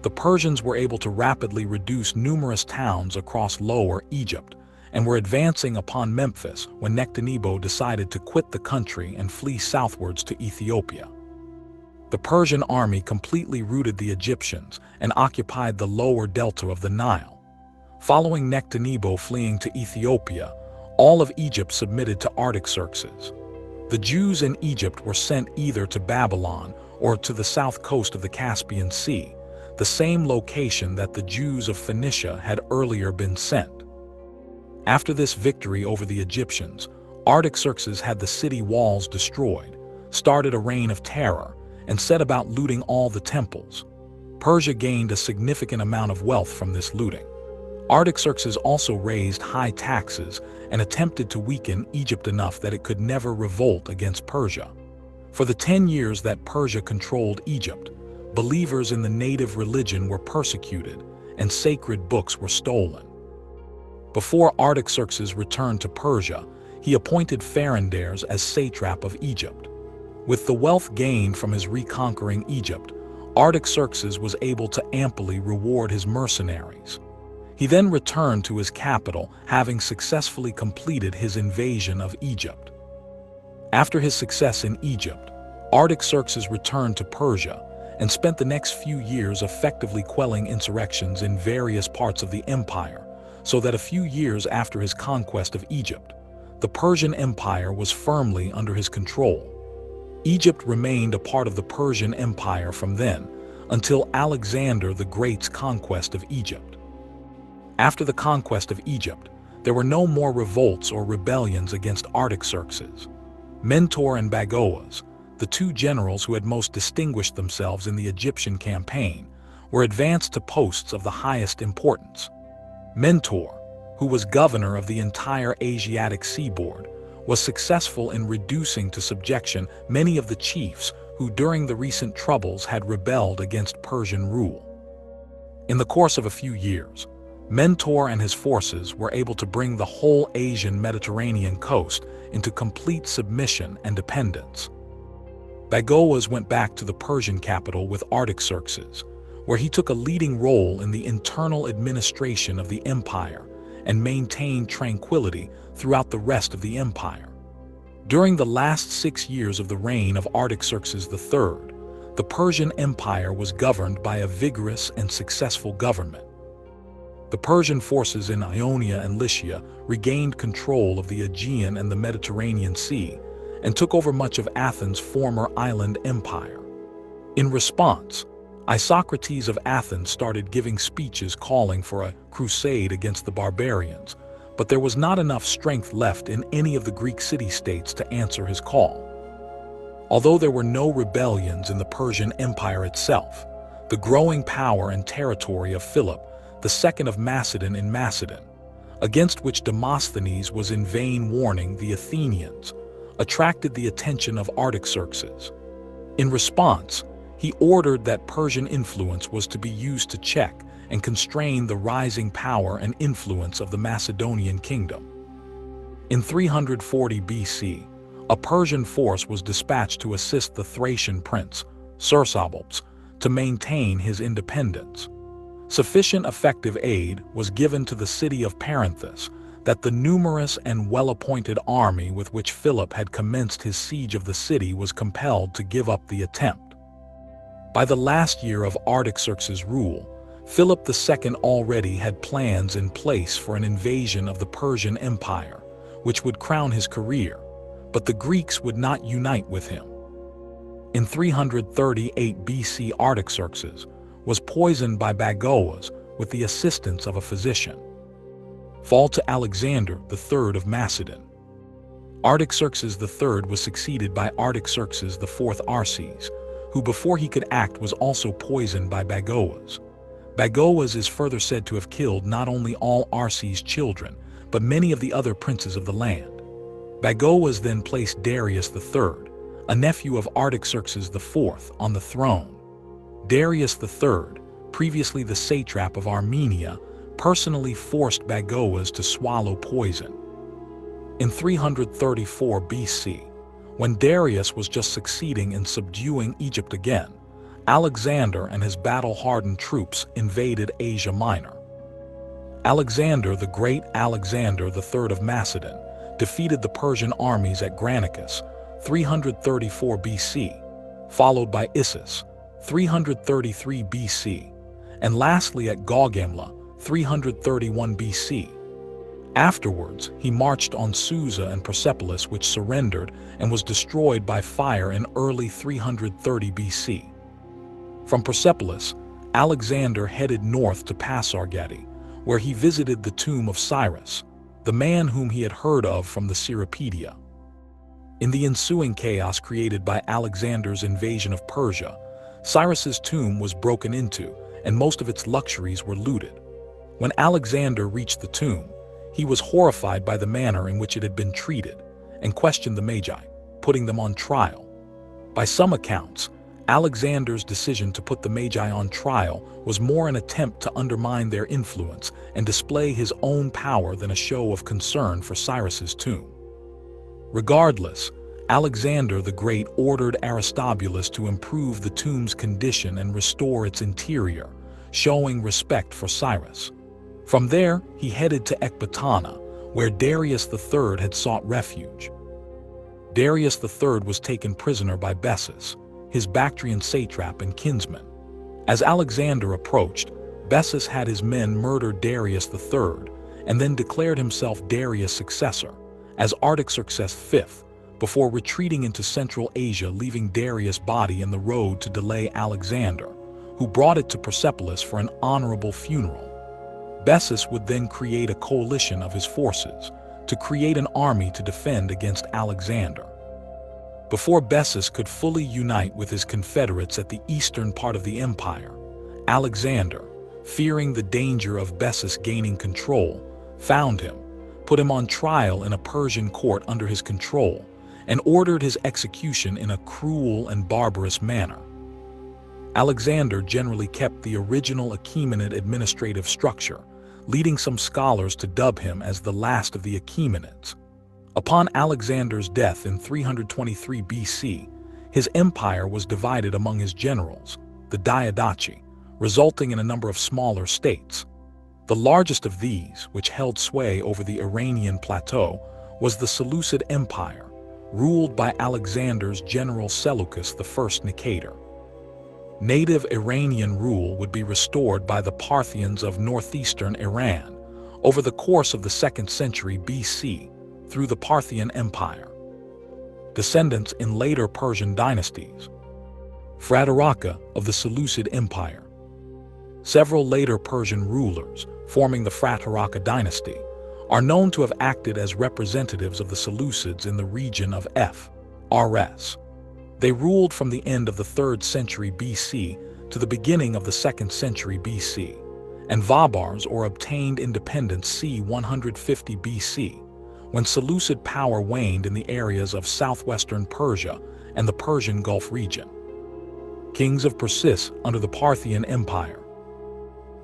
the Persians were able to rapidly reduce numerous towns across Lower Egypt, and were advancing upon Memphis when Nectanebo decided to quit the country and flee southwards to Ethiopia. The Persian army completely routed the Egyptians and occupied the lower delta of the Nile. Following Nectanebo fleeing to Ethiopia, all of Egypt submitted to Artaxerxes. The Jews in Egypt were sent either to Babylon or to the south coast of the Caspian Sea, the same location that the Jews of Phoenicia had earlier been sent. After this victory over the Egyptians, Artaxerxes had the city walls destroyed, started a reign of terror, and set about looting all the temples. Persia gained a significant amount of wealth from this looting. Artaxerxes also raised high taxes and attempted to weaken Egypt enough that it could never revolt against Persia. For the 10 years that Persia controlled Egypt, believers in the native religion were persecuted and sacred books were stolen. Before Artaxerxes returned to Persia, he appointed Pharandares as satrap of Egypt. With the wealth gained from his reconquering Egypt, Artaxerxes was able to amply reward his mercenaries. He then returned to his capital, having successfully completed his invasion of Egypt. After his success in Egypt, Artaxerxes returned to Persia and spent the next few years effectively quelling insurrections in various parts of the empire, so that a few years after his conquest of Egypt, the Persian Empire was firmly under his control. Egypt remained a part of the Persian Empire from then until Alexander the Great's conquest of Egypt. After the conquest of Egypt, there were no more revolts or rebellions against Artaxerxes. Mentor and Bagoas, the 2 generals who had most distinguished themselves in the Egyptian campaign, were advanced to posts of the highest importance. Mentor, who was governor of the entire Asiatic seaboard, was successful in reducing to subjection many of the chiefs who during the recent troubles had rebelled against Persian rule. In the course of a few years, Mentor and his forces were able to bring the whole Asian Mediterranean coast into complete submission and dependence. Bagoas went back to the Persian capital with Artaxerxes, where he took a leading role in the internal administration of the empire and maintained tranquility throughout the rest of the empire. During the last 6 years of the reign of Artaxerxes III, the Persian Empire was governed by a vigorous and successful government. The Persian forces in Ionia and Lycia regained control of the Aegean and the Mediterranean Sea and took over much of Athens' former island empire. In response, Isocrates of Athens started giving speeches calling for a crusade against the barbarians, but there was not enough strength left in any of the Greek city-states to answer his call. Although there were no rebellions in the Persian Empire itself, the growing power and territory of Philip II of Macedon in Macedon, against which Demosthenes was in vain warning the Athenians, attracted the attention of Artaxerxes. In response, he ordered that Persian influence was to be used to check and constrain the rising power and influence of the Macedonian kingdom. In 340 BC, a Persian force was dispatched to assist the Thracian prince, Cercops, to maintain his independence. Sufficient effective aid was given to the city of Perinthus that the numerous and well-appointed army with which Philip had commenced his siege of the city was compelled to give up the attempt. By the last year of Artaxerxes' rule, Philip II already had plans in place for an invasion of the Persian Empire, which would crown his career, but the Greeks would not unite with him. In 338 BC, Artaxerxes was poisoned by Bagoas with the assistance of a physician. Fall to Alexander III of Macedon. Artaxerxes III was succeeded by Artaxerxes IV Arses, who before he could act was also poisoned by Bagoas. Bagoas is further said to have killed not only all Arses' children, but many of the other princes of the land. Bagoas then placed Darius III, a nephew of Artaxerxes IV, on the throne. Darius III, previously the satrap of Armenia, personally forced Bagoas to swallow poison. In 334 BC, when Darius was just succeeding in subduing Egypt again, Alexander and his battle-hardened troops invaded Asia Minor. Alexander the Great, Alexander III of Macedon, defeated the Persian armies at Granicus, 334 BC, followed by Issus, 333 BC, and lastly at Gaugamela, 331 BC. Afterwards, he marched on Susa and Persepolis, which surrendered and was destroyed by fire in early 330 BC. From Persepolis, Alexander headed north to Pasargadae, where he visited the tomb of Cyrus, the man whom he had heard of from the Cyropedia. In the ensuing chaos created by Alexander's invasion of Persia, Cyrus's tomb was broken into and most of its luxuries were looted. When Alexander reached the tomb, he was horrified by the manner in which it had been treated and questioned the Magi, putting them on trial. By some accounts, Alexander's decision to put the Magi on trial was more an attempt to undermine their influence and display his own power than a show of concern for Cyrus's tomb. Regardless, Alexander the Great ordered Aristobulus to improve the tomb's condition and restore its interior, showing respect for Cyrus. From there, he headed to Ecbatana, where Darius III had sought refuge. Darius III was taken prisoner by Bessus, his Bactrian satrap and kinsman. As Alexander approached, Bessus had his men murder Darius III and then declared himself Darius' successor, as Artaxerxes V, before retreating into Central Asia, leaving Darius' body in the road to delay Alexander, who brought it to Persepolis for an honorable funeral. Bessus would then create a coalition of his forces to create an army to defend against Alexander. Before Bessus could fully unite with his confederates at the eastern part of the empire, Alexander, fearing the danger of Bessus gaining control, found him, put him on trial in a Persian court under his control, and ordered his execution in a cruel and barbarous manner. Alexander generally kept the original Achaemenid administrative structure, leading some scholars to dub him as the last of the Achaemenids. Upon Alexander's death in 323 BC, his empire was divided among his generals, the Diadochi, resulting in a number of smaller states. The largest of these, which held sway over the Iranian plateau, was the Seleucid Empire, ruled by Alexander's general Seleucus I Nicator. Native Iranian rule would be restored by the Parthians of northeastern Iran over the course of the 2nd century BC through the Parthian Empire. Descendants in later Persian dynasties. Frateraka of the Seleucid Empire. Several later Persian rulers, forming the Frateraka dynasty, are known to have acted as representatives of the Seleucids in the region of Frs. They ruled from the end of the 3rd century BC to the beginning of the 2nd century BC, and Vabars or obtained independence c. 150 BC, when Seleucid power waned in the areas of southwestern Persia and the Persian Gulf region. Kings of Persis under the Parthian Empire.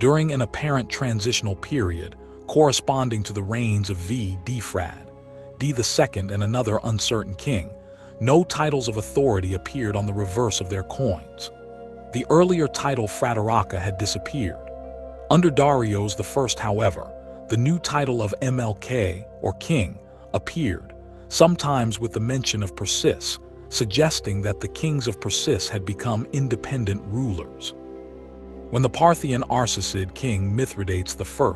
During an apparent transitional period corresponding to the reigns of D-Frad, D II and another uncertain king, no titles of authority appeared on the reverse of their coins. The earlier title Frateraka had disappeared. Under Darius I, however, the new title of MLK, or king, appeared, sometimes with the mention of Persis, suggesting that the kings of Persis had become independent rulers. When the Parthian Arsacid king Mithridates I,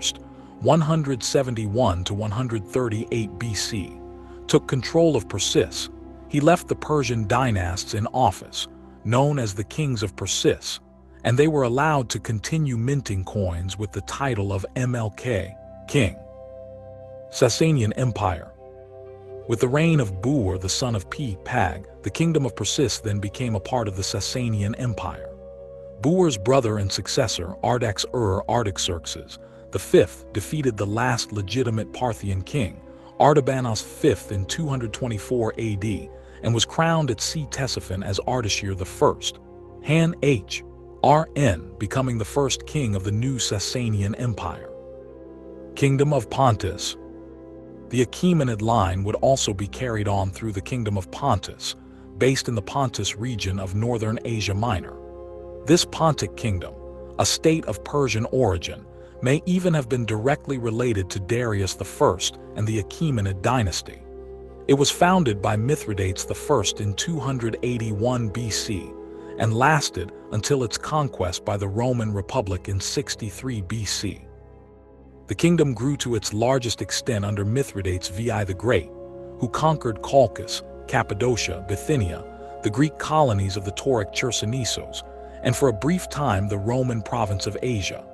171 to 138 BC, took control of Persis, he left the Persian dynasts in office, known as the kings of Persis, and they were allowed to continue minting coins with the title of MLK, king. Sasanian Empire. With the reign of Bur, the son of Pag, the kingdom of Persis then became a part of the Sasanian Empire. Bur's brother and successor, Artaxerxes V, defeated the last legitimate Parthian king, Artabanos V, in 224 AD, and was crowned at Ctesiphon as Ardashir I, Han-Rn, becoming the first king of the new Sasanian Empire. Kingdom of Pontus. The Achaemenid line would also be carried on through the Kingdom of Pontus, based in the Pontus region of northern Asia Minor. This Pontic kingdom, a state of Persian origin, may even have been directly related to Darius I and the Achaemenid dynasty. It was founded by Mithridates I in 281 BC and lasted until its conquest by the Roman Republic in 63 BC. The kingdom grew to its largest extent under Mithridates VI the Great, who conquered Colchis, Cappadocia, Bithynia, the Greek colonies of the Tauric Chersonesos, and for a brief time the Roman province of Asia.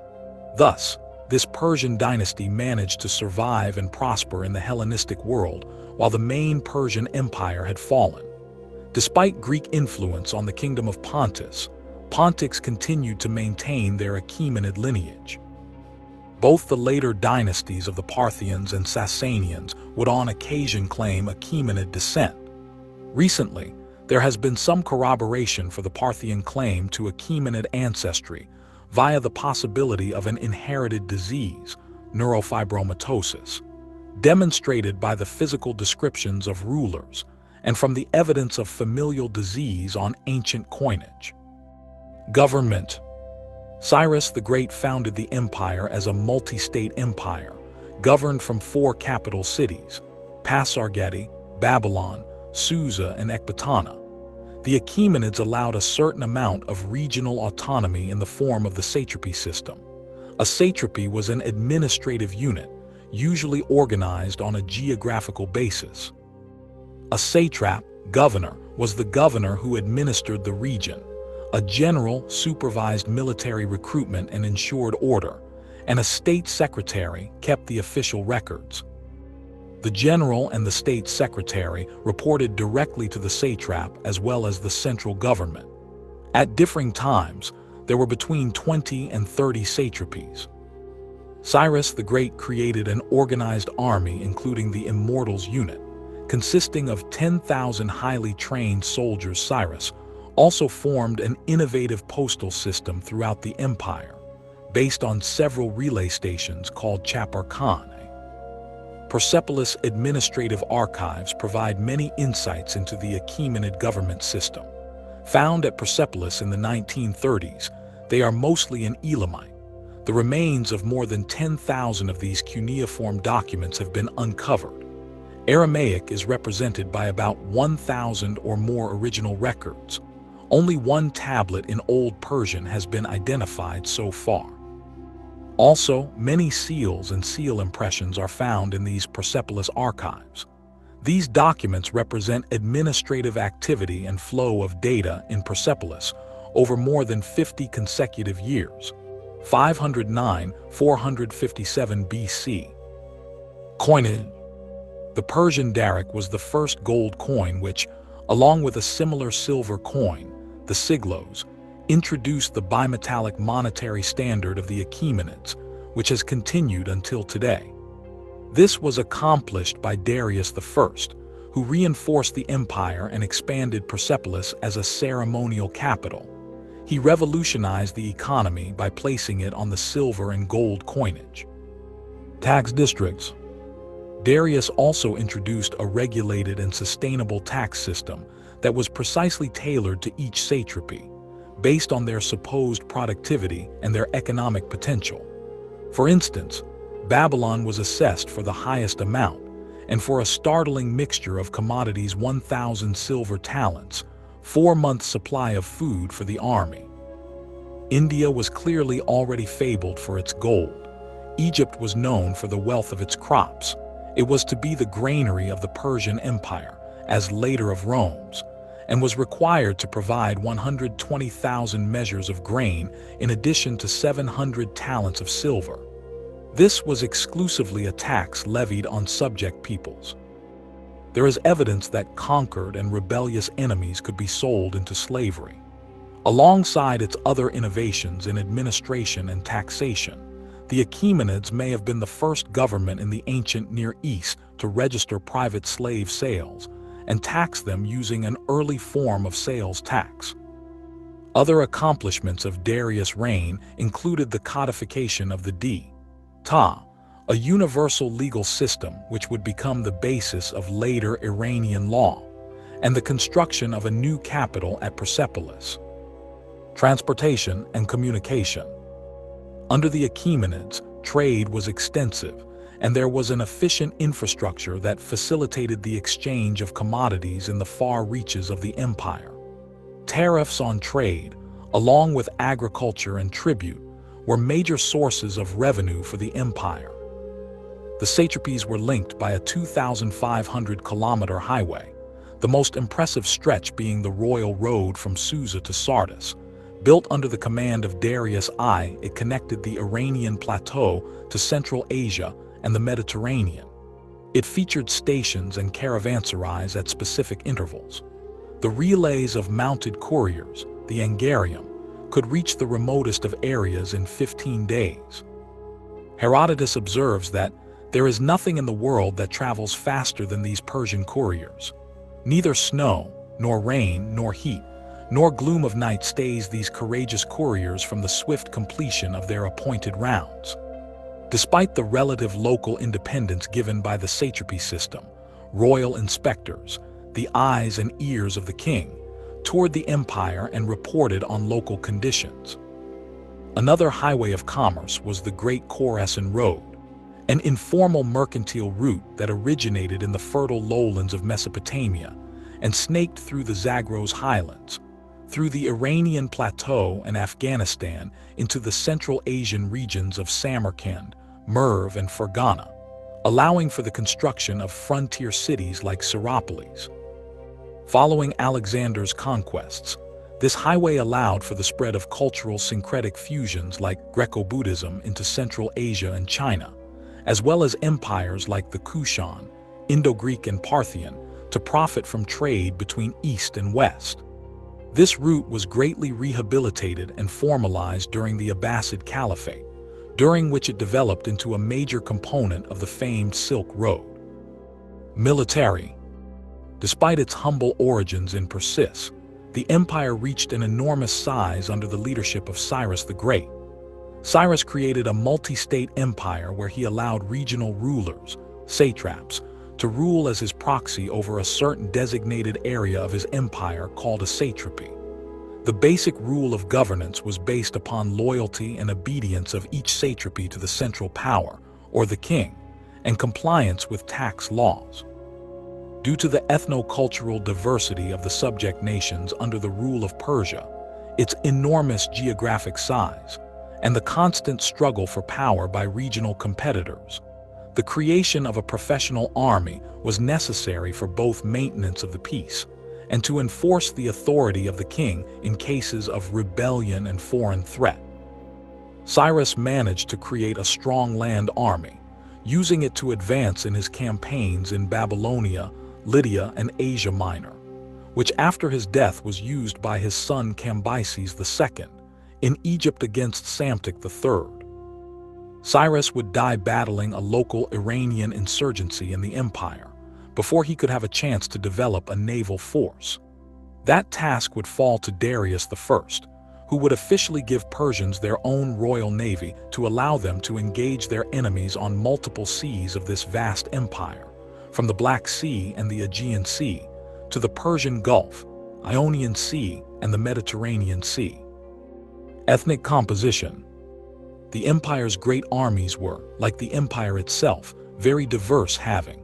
Thus, this Persian dynasty managed to survive and prosper in the Hellenistic world while the main Persian Empire had fallen. Despite Greek influence on the Kingdom of Pontus, Pontics continued to maintain their Achaemenid lineage. Both the later dynasties of the Parthians and Sasanians would on occasion claim Achaemenid descent. Recently, there has been some corroboration for the Parthian claim to Achaemenid ancestry via the possibility of an inherited disease, neurofibromatosis, demonstrated by the physical descriptions of rulers and from the evidence of familial disease on ancient coinage. Government. Cyrus the Great founded the empire as a multi-state empire, governed from 4 capital cities, Pasargadae, Babylon, Susa, and Ecbatana. The Achaemenids allowed a certain amount of regional autonomy in the form of the satrapy system. A satrapy was an administrative unit, usually organized on a geographical basis. A satrap, governor, was the governor who administered the region. A general supervised military recruitment and ensured order, and a state secretary kept the official records. The general and the state secretary reported directly to the satrap as well as the central government. At differing times, there were between 20 and 30 satrapies. Cyrus the Great created an organized army including the Immortals unit, consisting of 10,000 highly trained soldiers. Cyrus also formed an innovative postal system throughout the empire, based on several relay stations called Chaparkane. Persepolis administrative archives provide many insights into the Achaemenid government system. Found at Persepolis in the 1930s, they are mostly in Elamite. The remains of more than 10,000 of these cuneiform documents have been uncovered. Aramaic is represented by about 1,000 or more original records. Only one tablet in Old Persian has been identified so far. Also, many seals and seal impressions are found in these Persepolis archives. These documents represent administrative activity and flow of data in Persepolis over more than 50 consecutive years. 509–457 BC. Coinage. The Persian darik was the first gold coin which, along with a similar silver coin, the siglos, introduced the bimetallic monetary standard of the Achaemenids, which has continued until today. This was accomplished by Darius I, who reinforced the empire and expanded Persepolis as a ceremonial capital. He revolutionized the economy by placing it on the silver and gold coinage. Tax districts. Darius also introduced a regulated and sustainable tax system that was precisely tailored to each satrapy, based on their supposed productivity and their economic potential. For instance, Babylon was assessed for the highest amount, and for a startling mixture of commodities 1,000 silver talents, 4 months' supply of food for the army. India was clearly already fabled for its gold. Egypt was known for the wealth of its crops. It was to be the granary of the Persian Empire, as later of Rome's, and was required to provide 120,000 measures of grain in addition to 700 talents of silver. This was exclusively a tax levied on subject peoples. There is evidence that conquered and rebellious enemies could be sold into slavery. Alongside its other innovations in administration and taxation, the Achaemenids may have been the first government in the ancient Near East to register private slave sales and tax them using an early form of sales tax. Other accomplishments of Darius' reign included the codification of the Ta, a universal legal system which would become the basis of later Iranian law, and the construction of a new capital at Persepolis. Transportation and communication. Under the Achaemenids, trade was extensive, and there was an efficient infrastructure that facilitated the exchange of commodities in the far reaches of the empire. Tariffs on trade, along with agriculture and tribute, were major sources of revenue for the empire. The satrapies were linked by a 2,500-kilometer highway, the most impressive stretch being the royal road from Susa to Sardis. Built under the command of Darius I, it connected the Iranian plateau to Central Asia and the Mediterranean. It featured stations and caravanserais at specific intervals. The relays of mounted couriers, the Angarium, could reach the remotest of areas in 15 days. Herodotus observes that there is nothing in the world that travels faster than these Persian couriers. Neither snow, nor rain, nor heat, nor gloom of night stays these courageous couriers from the swift completion of their appointed rounds. Despite the relative local independence given by the satrapy system, royal inspectors, the eyes and ears of the king, toured the empire and reported on local conditions. Another highway of commerce was the Great Khorasan Road, an informal mercantile route that originated in the fertile lowlands of Mesopotamia and snaked through the Zagros highlands, through the Iranian plateau and Afghanistan into the Central Asian regions of Samarkand, Merv, and Fergana, allowing for the construction of frontier cities like Syropolis. Following Alexander's conquests, this highway allowed for the spread of cultural syncretic fusions like Greco-Buddhism into Central Asia and China, as well as empires like the Kushan, Indo-Greek, and Parthian to profit from trade between East and West. This route was greatly rehabilitated and formalized during the Abbasid Caliphate, during which it developed into a major component of the famed Silk Road. Military. Despite its humble origins in Persis, the empire reached an enormous size under the leadership of Cyrus the Great. Cyrus created a multi-state empire where he allowed regional rulers, satraps, to rule as his proxy over a certain designated area of his empire called a satrapy. The basic rule of governance was based upon loyalty and obedience of each satrapy to the central power, or the king, and compliance with tax laws. Due to the ethno-cultural diversity of the subject nations under the rule of Persia, its enormous geographic size, and the constant struggle for power by regional competitors, the creation of a professional army was necessary for both maintenance of the peace and to enforce the authority of the king in cases of rebellion and foreign threat. Cyrus managed to create a strong land army, using it to advance in his campaigns in Babylonia, Lydia, and Asia Minor, which after his death was used by his son Cambyses II in Egypt against Psamtik III. Cyrus would die battling a local Iranian insurgency in the empire before he could have a chance to develop a naval force. That task would fall to Darius I, who would officially give Persians their own royal navy to allow them to engage their enemies on multiple seas of this vast empire, from the Black Sea and the Aegean Sea to the Persian Gulf, Ionian Sea, and the Mediterranean Sea. Ethnic composition. The empire's great armies were, like the empire itself, very diverse, having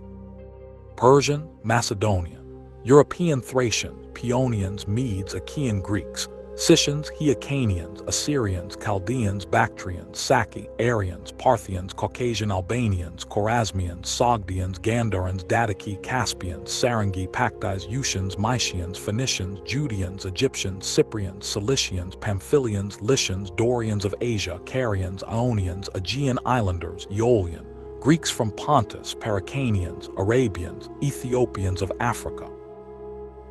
Persian, Macedonian, European Thracian, Paeonians, Medes, Achaean Greeks, Scythians, Hyrcanians, Assyrians, Chaldeans, Bactrians, Saki, Aryans, Parthians, Caucasian Albanians, Chorasmians, Sogdians, Gandharans, Dattaki, Caspians, Sarangi, Paktis, Usians, Mysians, Phoenicians, Judeans, Egyptians, Cyprians, Cilicians, Pamphylians, Lycians, Dorians of Asia, Carians, Ionians, Aegean Islanders, Aeolian, Greeks from Pontus, Paracanians, Arabians, Ethiopians of Africa,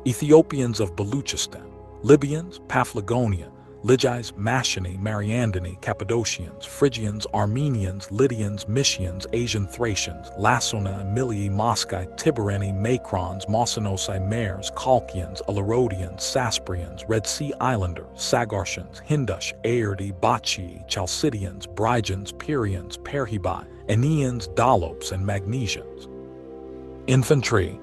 Ethiopians of Baluchistan, Libyans, Paphlagonian, Lygis, Mashani, Mariandani, Cappadocians, Phrygians, Armenians, Lydians, Mysians, Asian Thracians, Lassona, Emilii, Moscae, Tibareni, Macrons, Mossynoci, Mares, Colchians, Alerodians, Sasprians, Red Sea Islanders, Sagartians, Hindush, Aerdi, Bacii, Chalcidians, Brygians, Pyrians, Perhebai, Aeneans, Dolopes, and Magnesians. Infantry.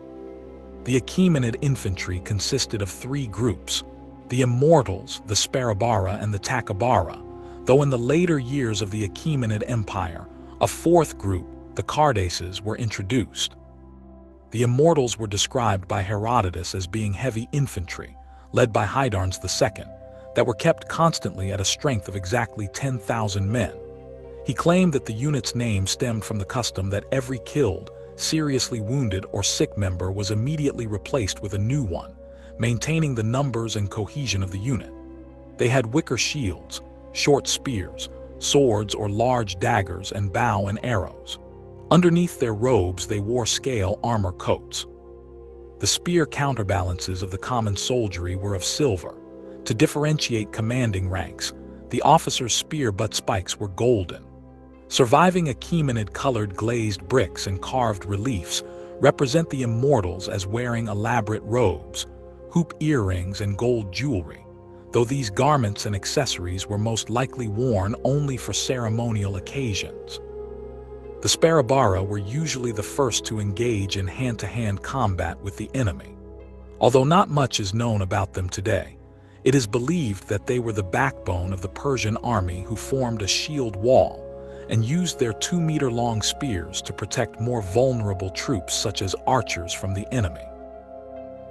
The Achaemenid infantry consisted of three groups: the Immortals, the Sparabara, and the Takabara, though in the later years of the Achaemenid Empire, a fourth group, the Cardaces, were introduced. The Immortals were described by Herodotus as being heavy infantry, led by Hydarnes II, that were kept constantly at a strength of exactly 10,000 men. He claimed that the unit's name stemmed from the custom that every killed, seriously wounded, or sick member was immediately replaced with a new one, maintaining the numbers and cohesion of the unit. They had wicker shields, short spears, swords or large daggers, and bow and arrows. Underneath their robes they wore scale armor coats. The spear counterbalances of the common soldiery were of silver. To differentiate commanding ranks, the officers' spear butt spikes were golden. Surviving Achaemenid-colored glazed bricks and carved reliefs represent the Immortals as wearing elaborate robes, hoop earrings, and gold jewelry, though these garments and accessories were most likely worn only for ceremonial occasions. The Sparabara were usually the first to engage in hand-to-hand combat with the enemy. Although not much is known about them today, it is believed that they were the backbone of the Persian army who formed a shield wall and used their 2-meter-long spears to protect more vulnerable troops such as archers from the enemy.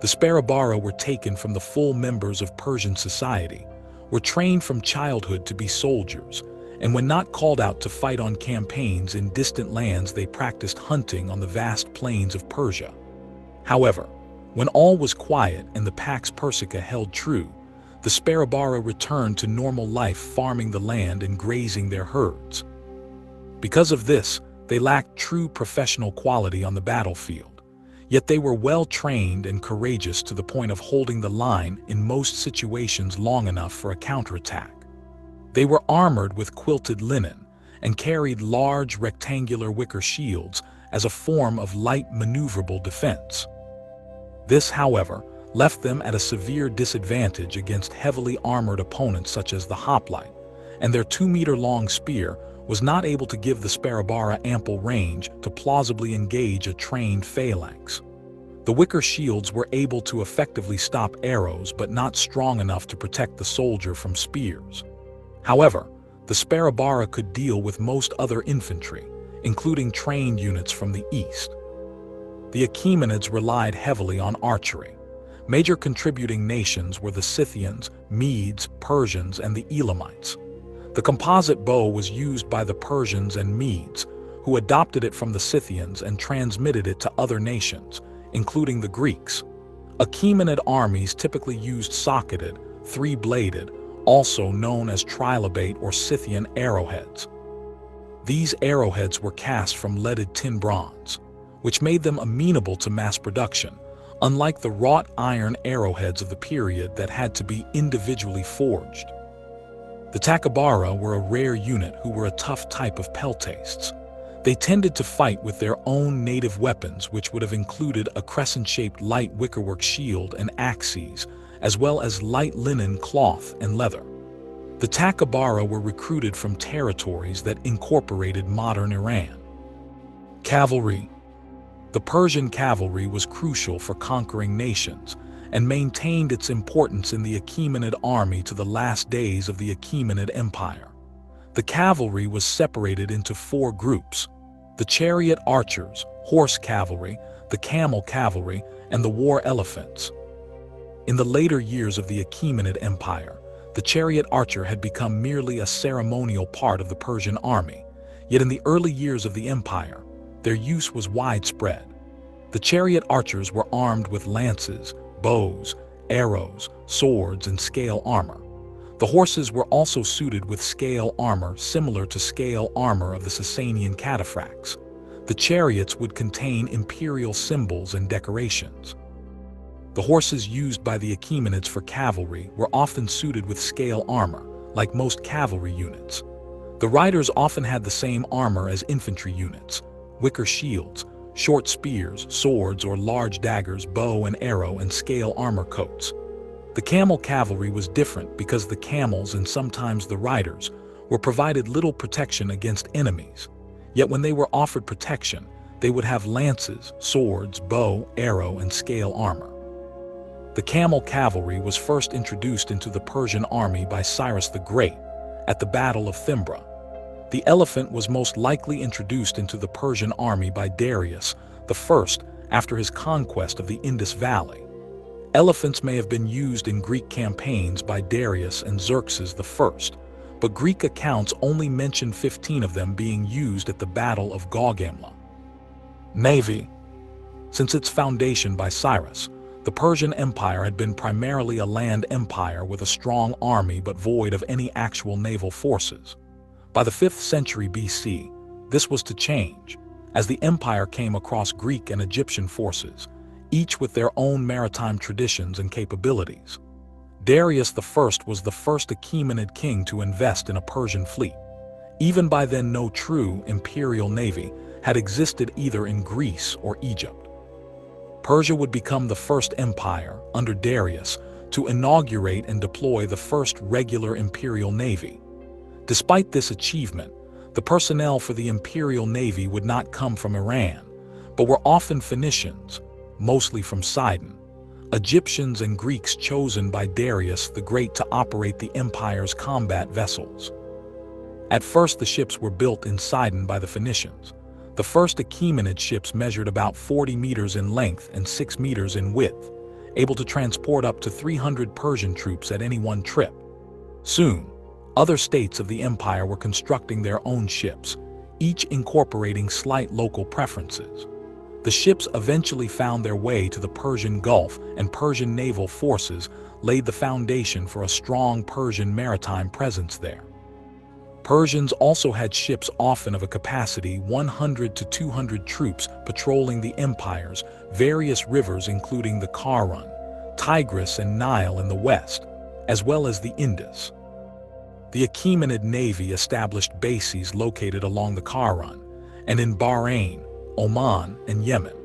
The Sparabara were taken from the full members of Persian society, were trained from childhood to be soldiers, and when not called out to fight on campaigns in distant lands, they practiced hunting on the vast plains of Persia. However, when all was quiet and the Pax Persica held true, the Sparabara returned to normal life, farming the land and grazing their herds. Because of this, they lacked true professional quality on the battlefield, yet they were well-trained and courageous to the point of holding the line in most situations long enough for a counterattack. They were armored with quilted linen and carried large rectangular wicker shields as a form of light maneuverable defense. This, however, left them at a severe disadvantage against heavily armored opponents such as the hoplite, and their 2-meter-long spear was not able to give the Sparabara ample range to plausibly engage a trained phalanx. The wicker shields were able to effectively stop arrows but not strong enough to protect the soldier from spears. However, the Sparabara could deal with most other infantry, including trained units from the east. The Achaemenids relied heavily on archery. Major contributing nations were the Scythians, Medes, Persians, and the Elamites. The composite bow was used by the Persians and Medes, who adopted it from the Scythians and transmitted it to other nations, including the Greeks. Achaemenid armies typically used socketed, 3-bladed, also known as trilobate or Scythian arrowheads. These arrowheads were cast from leaded tin bronze, which made them amenable to mass production, unlike the wrought iron arrowheads of the period that had to be individually forged. The Takabara were a rare unit who were a tough type of peltastes. They tended to fight with their own native weapons, which would have included a crescent-shaped light wickerwork shield and axes, as well as light linen, cloth, and leather. The Takabara were recruited from territories that incorporated modern Iran. Cavalry. The Persian cavalry was crucial for conquering nations and maintained its importance in the Achaemenid army to the last days of the Achaemenid Empire. The cavalry was separated into 4 groups: the chariot archers, horse cavalry, the camel cavalry, and the war elephants. In the later years of the Achaemenid Empire, the chariot archer had become merely a ceremonial part of the Persian army, yet in the early years of the empire, their use was widespread. The chariot archers were armed with lances, bows, arrows, swords, and scale armor. The horses were also suited with scale armor similar to scale armor of the Sasanian cataphracts. The chariots would contain imperial symbols and decorations. The horses used by the Achaemenids for cavalry were often suited with scale armor, like most cavalry units. The riders often had the same armor as infantry units: wicker shields, short spears, swords or large daggers, bow and arrow, and scale armor coats. The camel cavalry was different because the camels and sometimes the riders were provided little protection against enemies. Yet when they were offered protection, they would have lances, swords, bow, arrow, and scale armor. The camel cavalry was first introduced into the Persian army by Cyrus the Great at the Battle of Thymbra. The elephant was most likely introduced into the Persian army by Darius I after his conquest of the Indus Valley. Elephants may have been used in Greek campaigns by Darius and Xerxes I, but Greek accounts only mention 15 of them being used at the Battle of Gaugamela. Navy. Since its foundation by Cyrus, the Persian Empire had been primarily a land empire with a strong army but void of any actual naval forces. By the 5th century BC, this was to change, as the empire came across Greek and Egyptian forces, each with their own maritime traditions and capabilities. Darius I was the first Achaemenid king to invest in a Persian fleet. Even by then, no true imperial navy had existed either in Greece or Egypt. Persia would become the first empire, under Darius, to inaugurate and deploy the first regular imperial navy. Despite this achievement, the personnel for the imperial navy would not come from Iran, but were often Phoenicians, mostly from Sidon, Egyptians and Greeks chosen by Darius the Great to operate the empire's combat vessels. At first, the ships were built in Sidon by the Phoenicians. The first Achaemenid ships measured about 40 meters in length and 6 meters in width, able to transport up to 300 Persian troops at any one trip. Soon, other states of the empire were constructing their own ships, each incorporating slight local preferences. The ships eventually found their way to the Persian Gulf, and Persian naval forces laid the foundation for a strong Persian maritime presence there. Persians also had ships often of a capacity 100 to 200 troops patrolling the empire's various rivers, including the Karun, Tigris, and Nile in the west, as well as the Indus. The Achaemenid navy established bases located along the Karun and in Bahrain, Oman, and Yemen.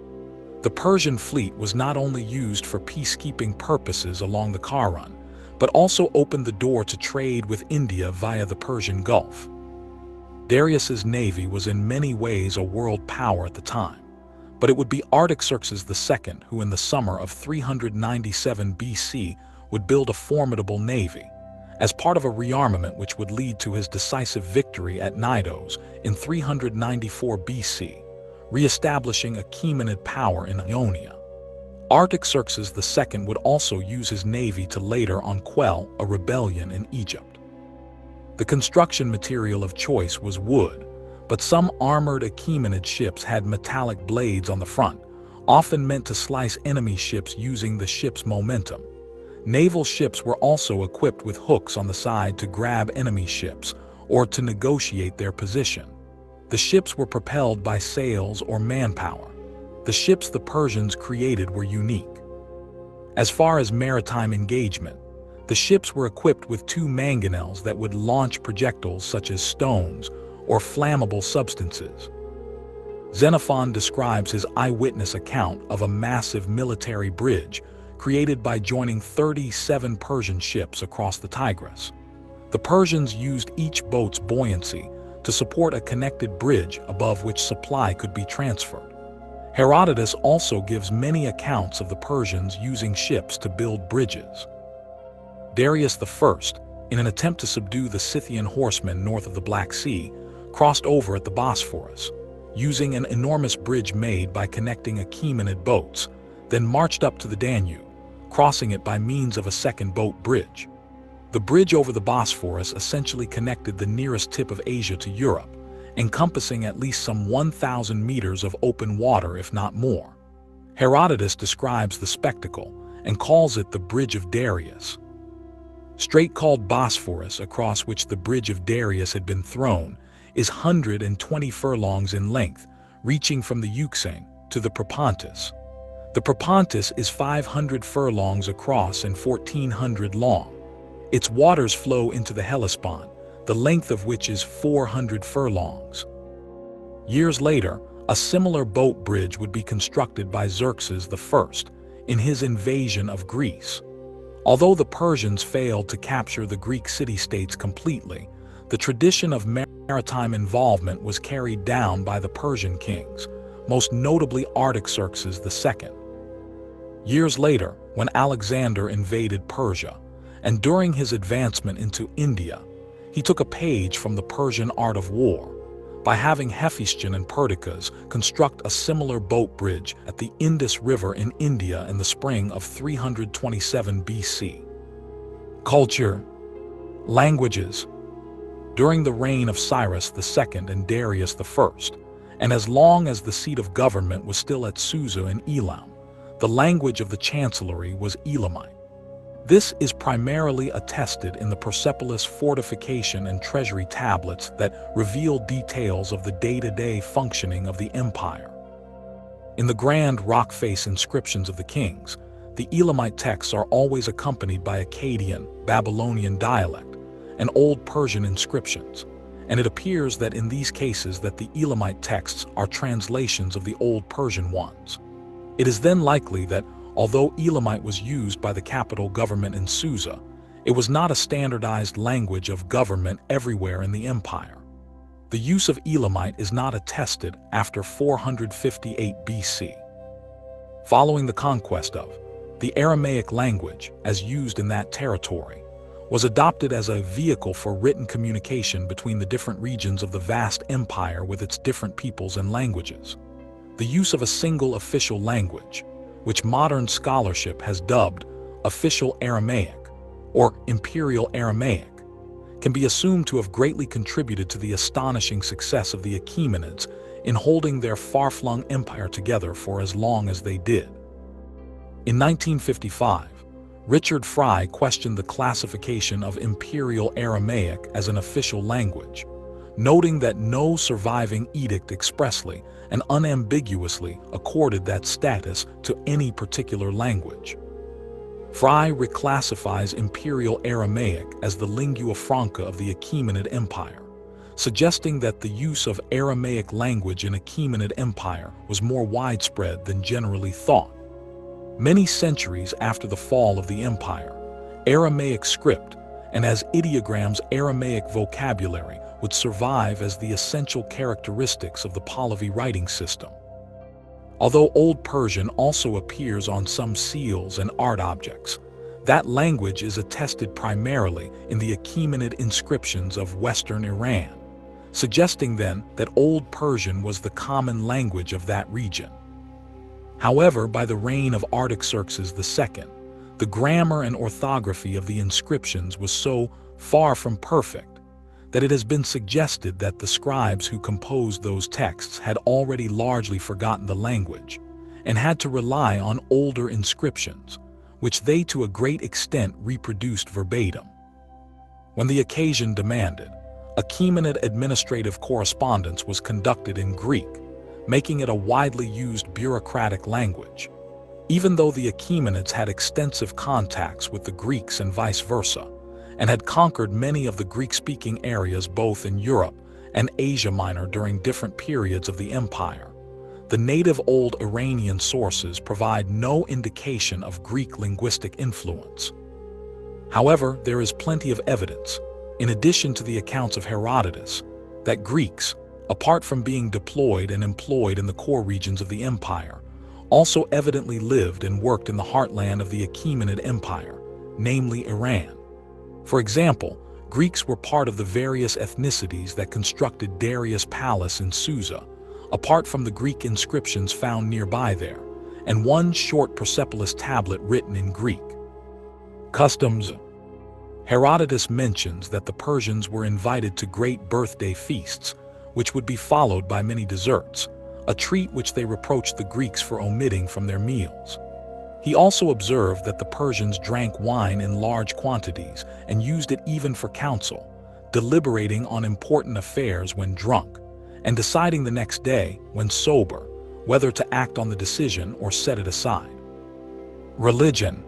The Persian fleet was not only used for peacekeeping purposes along the Karun, but also opened the door to trade with India via the Persian Gulf. Darius's navy was in many ways a world power at the time, but it would be Artaxerxes II who in the summer of 397 BC would build a formidable navy, as part of a rearmament which would lead to his decisive victory at Knidos in 394 BC, re-establishing Achaemenid power in Ionia. Artaxerxes II would also use his navy to later on quell a rebellion in Egypt. The construction material of choice was wood, but some armored Achaemenid ships had metallic blades on the front, often meant to slice enemy ships using the ship's momentum. Naval ships were also equipped with hooks on the side to grab enemy ships or to negotiate their position. The ships were propelled by sails or manpower. The ships the Persians created were unique. As far as maritime engagement, the ships were equipped with two mangonels that would launch projectiles such as stones or flammable substances. Xenophon describes his eyewitness account of a massive military bridge created by joining 37 Persian ships across the Tigris. The Persians used each boat's buoyancy to support a connected bridge above which supply could be transferred. Herodotus also gives many accounts of the Persians using ships to build bridges. Darius I, in an attempt to subdue the Scythian horsemen north of the Black Sea, crossed over at the Bosphorus, using an enormous bridge made by connecting Achaemenid boats, then marched up to the Danube, crossing it by means of a second boat bridge. The bridge over the Bosphorus essentially connected the nearest tip of Asia to Europe, encompassing at least some 1,000 meters of open water, if not more. Herodotus describes the spectacle and calls it the Bridge of Darius. Strait called Bosphorus, across which the Bridge of Darius had been thrown, is 120 furlongs in length, reaching from the Euxine to the Propontis. The Propontis is 500 furlongs across and 1,400 long. Its waters flow into the Hellespont, the length of which is 400 furlongs. Years later, a similar boat bridge would be constructed by Xerxes I in his invasion of Greece. Although the Persians failed to capture the Greek city-states completely, the tradition of maritime involvement was carried down by the Persian kings, most notably Artaxerxes II. Years later, when Alexander invaded Persia, and during his advancement into India, he took a page from the Persian art of war by having Hephaestion and Perdiccas construct a similar boat bridge at the Indus River in India in the spring of 327 BC. Culture. Languages. During the reign of Cyrus II and Darius I, and as long as the seat of government was still at Susa in Elam, the language of the chancellery was Elamite. This is primarily attested in the Persepolis fortification and treasury tablets that reveal details of the day-to-day functioning of the empire. In the grand rock face inscriptions of the kings, the Elamite texts are always accompanied by Akkadian, Babylonian dialect, and Old Persian inscriptions, and it appears that in these cases that the Elamite texts are translations of the Old Persian ones. It is then likely that although Elamite was used by the capital government in Susa, it was not a standardized language of government everywhere in the empire. The use of Elamite is not attested after 458 BC. Following the conquest of the Aramaic language, as used in that territory, was adopted as a vehicle for written communication between the different regions of the vast empire with its different peoples and languages. The use of a single official language, which modern scholarship has dubbed Official Aramaic or Imperial Aramaic, can be assumed to have greatly contributed to the astonishing success of the Achaemenids in holding their far-flung empire together for as long as they did. In 1955, Richard Fry questioned the classification of Imperial Aramaic as an official language, noting that no surviving edict expressly and unambiguously accorded that status to any particular language. Fry reclassifies Imperial Aramaic as the lingua franca of the Achaemenid Empire, suggesting that the use of Aramaic language in Achaemenid Empire was more widespread than generally thought. Many centuries after the fall of the empire, Aramaic script, and as ideograms Aramaic vocabulary, would survive as the essential characteristics of the Pahlavi writing system. Although Old Persian also appears on some seals and art objects, that language is attested primarily in the Achaemenid inscriptions of Western Iran, suggesting then that Old Persian was the common language of that region. However, by the reign of Artaxerxes II, the grammar and orthography of the inscriptions was so far from perfect that it has been suggested that the scribes who composed those texts had already largely forgotten the language and had to rely on older inscriptions, which they to a great extent reproduced verbatim. When the occasion demanded, Achaemenid administrative correspondence was conducted in Greek, making it a widely used bureaucratic language. Even though the Achaemenids had extensive contacts with the Greeks and vice versa, and had conquered many of the Greek-speaking areas both in Europe and Asia Minor during different periods of the empire, the native Old Iranian sources provide no indication of Greek linguistic influence. However, there is plenty of evidence, in addition to the accounts of Herodotus, that Greeks, apart from being deployed and employed in the core regions of the empire, also evidently lived and worked in the heartland of the Achaemenid Empire, namely Iran. For example, Greeks were part of the various ethnicities that constructed Darius' palace in Susa, apart from the Greek inscriptions found nearby there, and one short Persepolis tablet written in Greek. Customs. Herodotus mentions that the Persians were invited to great birthday feasts, which would be followed by many desserts, a treat which they reproached the Greeks for omitting from their meals. He also observed that the Persians drank wine in large quantities and used it even for counsel, deliberating on important affairs when drunk, and deciding the next day, when sober, whether to act on the decision or set it aside. Religion.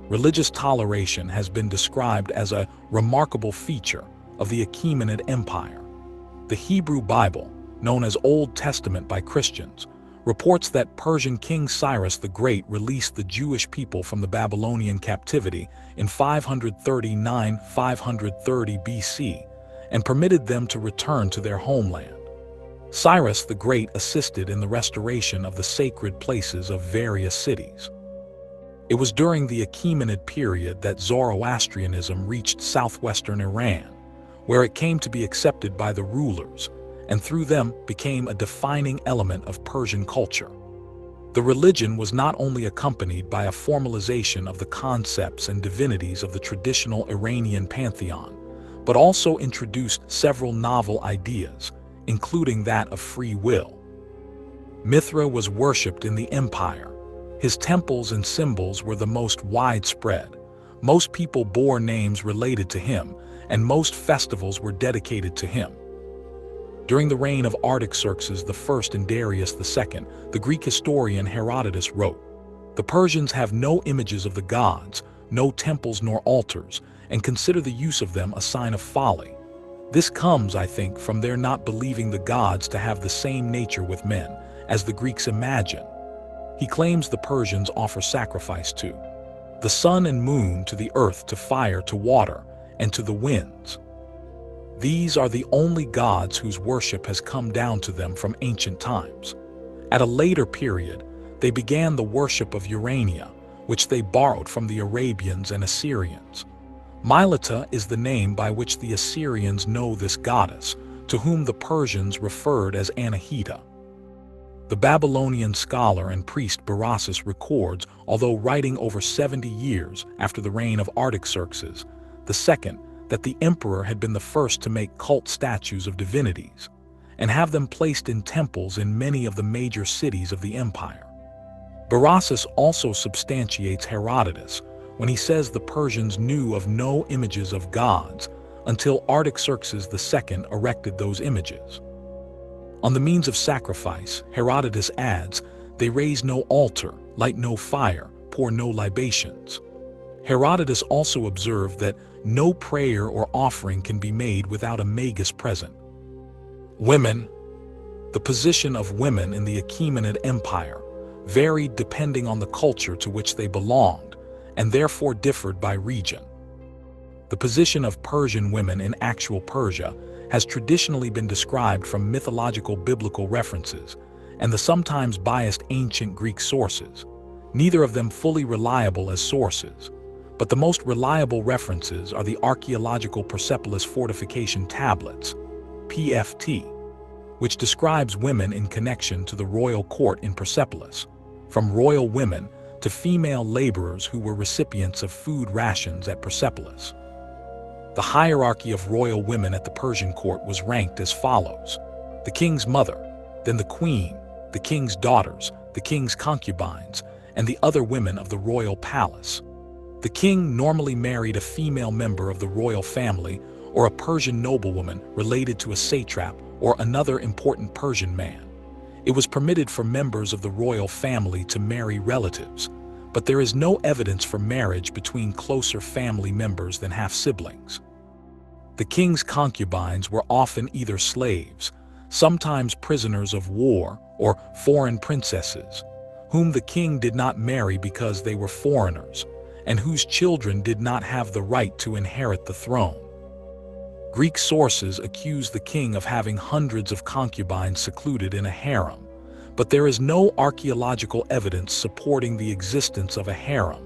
Religious toleration has been described as a remarkable feature of the Achaemenid Empire. The Hebrew Bible, known as Old Testament by Christians, reports that Persian King Cyrus the Great released the Jewish people from the Babylonian captivity in 539-530 BC and permitted them to return to their homeland. Cyrus the Great assisted in the restoration of the sacred places of various cities. It was during the Achaemenid period that Zoroastrianism reached southwestern Iran, where it came to be accepted by the rulers, and through them became a defining element of Persian culture. The religion was not only accompanied by a formalization of the concepts and divinities of the traditional Iranian pantheon, but also introduced several novel ideas, including that of free will. Mithra was worshipped in the empire. His temples and symbols were the most widespread. Most people bore names related to him, and most festivals were dedicated to him. During the reign of Artaxerxes I and Darius II, the Greek historian Herodotus wrote, "The Persians have no images of the gods, no temples nor altars, and consider the use of them a sign of folly. This comes, I think, from their not believing the gods to have the same nature with men, as the Greeks imagine." He claims the Persians offer sacrifice to the sun and moon, to the earth, to fire, to water, and to the winds. These are the only gods whose worship has come down to them from ancient times. At a later period, they began the worship of Urania, which they borrowed from the Arabians and Assyrians. Mylitta is the name by which the Assyrians know this goddess, to whom the Persians referred as Anahita. The Babylonian scholar and priest Berossus records, although writing over 70 years after the reign of Artaxerxes II, that the emperor had been the first to make cult statues of divinities, and have them placed in temples in many of the major cities of the empire. Berossus also substantiates Herodotus when he says the Persians knew of no images of gods until Artaxerxes II erected those images. On the means of sacrifice, Herodotus adds, "They raise no altar, light no fire, pour no libations." Herodotus also observed that no prayer or offering can be made without a magus present. Women. The position of women in the Achaemenid Empire varied depending on the culture to which they belonged, and therefore differed by region. The position of Persian women in actual Persia has traditionally been described from mythological biblical references and the sometimes biased ancient Greek sources, neither of them fully reliable as sources, but the most reliable references are the archaeological Persepolis fortification tablets, PFT, which describes women in connection to the royal court in Persepolis, from royal women to female laborers who were recipients of food rations at Persepolis. The hierarchy of royal women at the Persian court was ranked as follows: the king's mother, then the queen, the king's daughters, the king's concubines, and the other women of the royal palace. The king normally married a female member of the royal family or a Persian noblewoman related to a satrap or another important Persian man. It was permitted for members of the royal family to marry relatives, but there is no evidence for marriage between closer family members than half-siblings. The king's concubines were often either slaves, sometimes prisoners of war, or foreign princesses, whom the king did not marry because they were foreigners, and whose children did not have the right to inherit the throne. Greek sources accuse the king of having hundreds of concubines secluded in a harem, but there is no archaeological evidence supporting the existence of a harem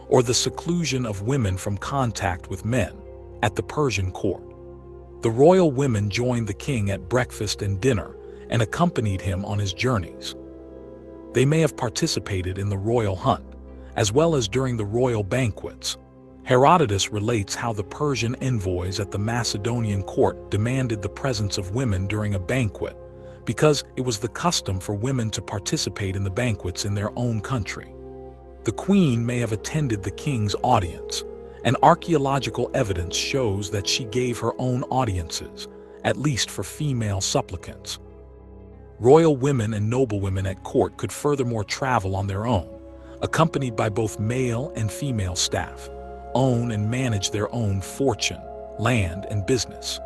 or the seclusion of women from contact with men at the Persian court. The royal women joined the king at breakfast and dinner and accompanied him on his journeys. They may have participated in the royal hunt, as well as during the royal banquets. Herodotus relates how the Persian envoys at the Macedonian court demanded the presence of women during a banquet, because it was the custom for women to participate in the banquets in their own country. The queen may have attended the king's audience, and archaeological evidence shows that she gave her own audiences, at least for female supplicants. Royal women and noblewomen at court could furthermore travel on their own, accompanied by both male and female staff, own and manage their own fortune, land, and business.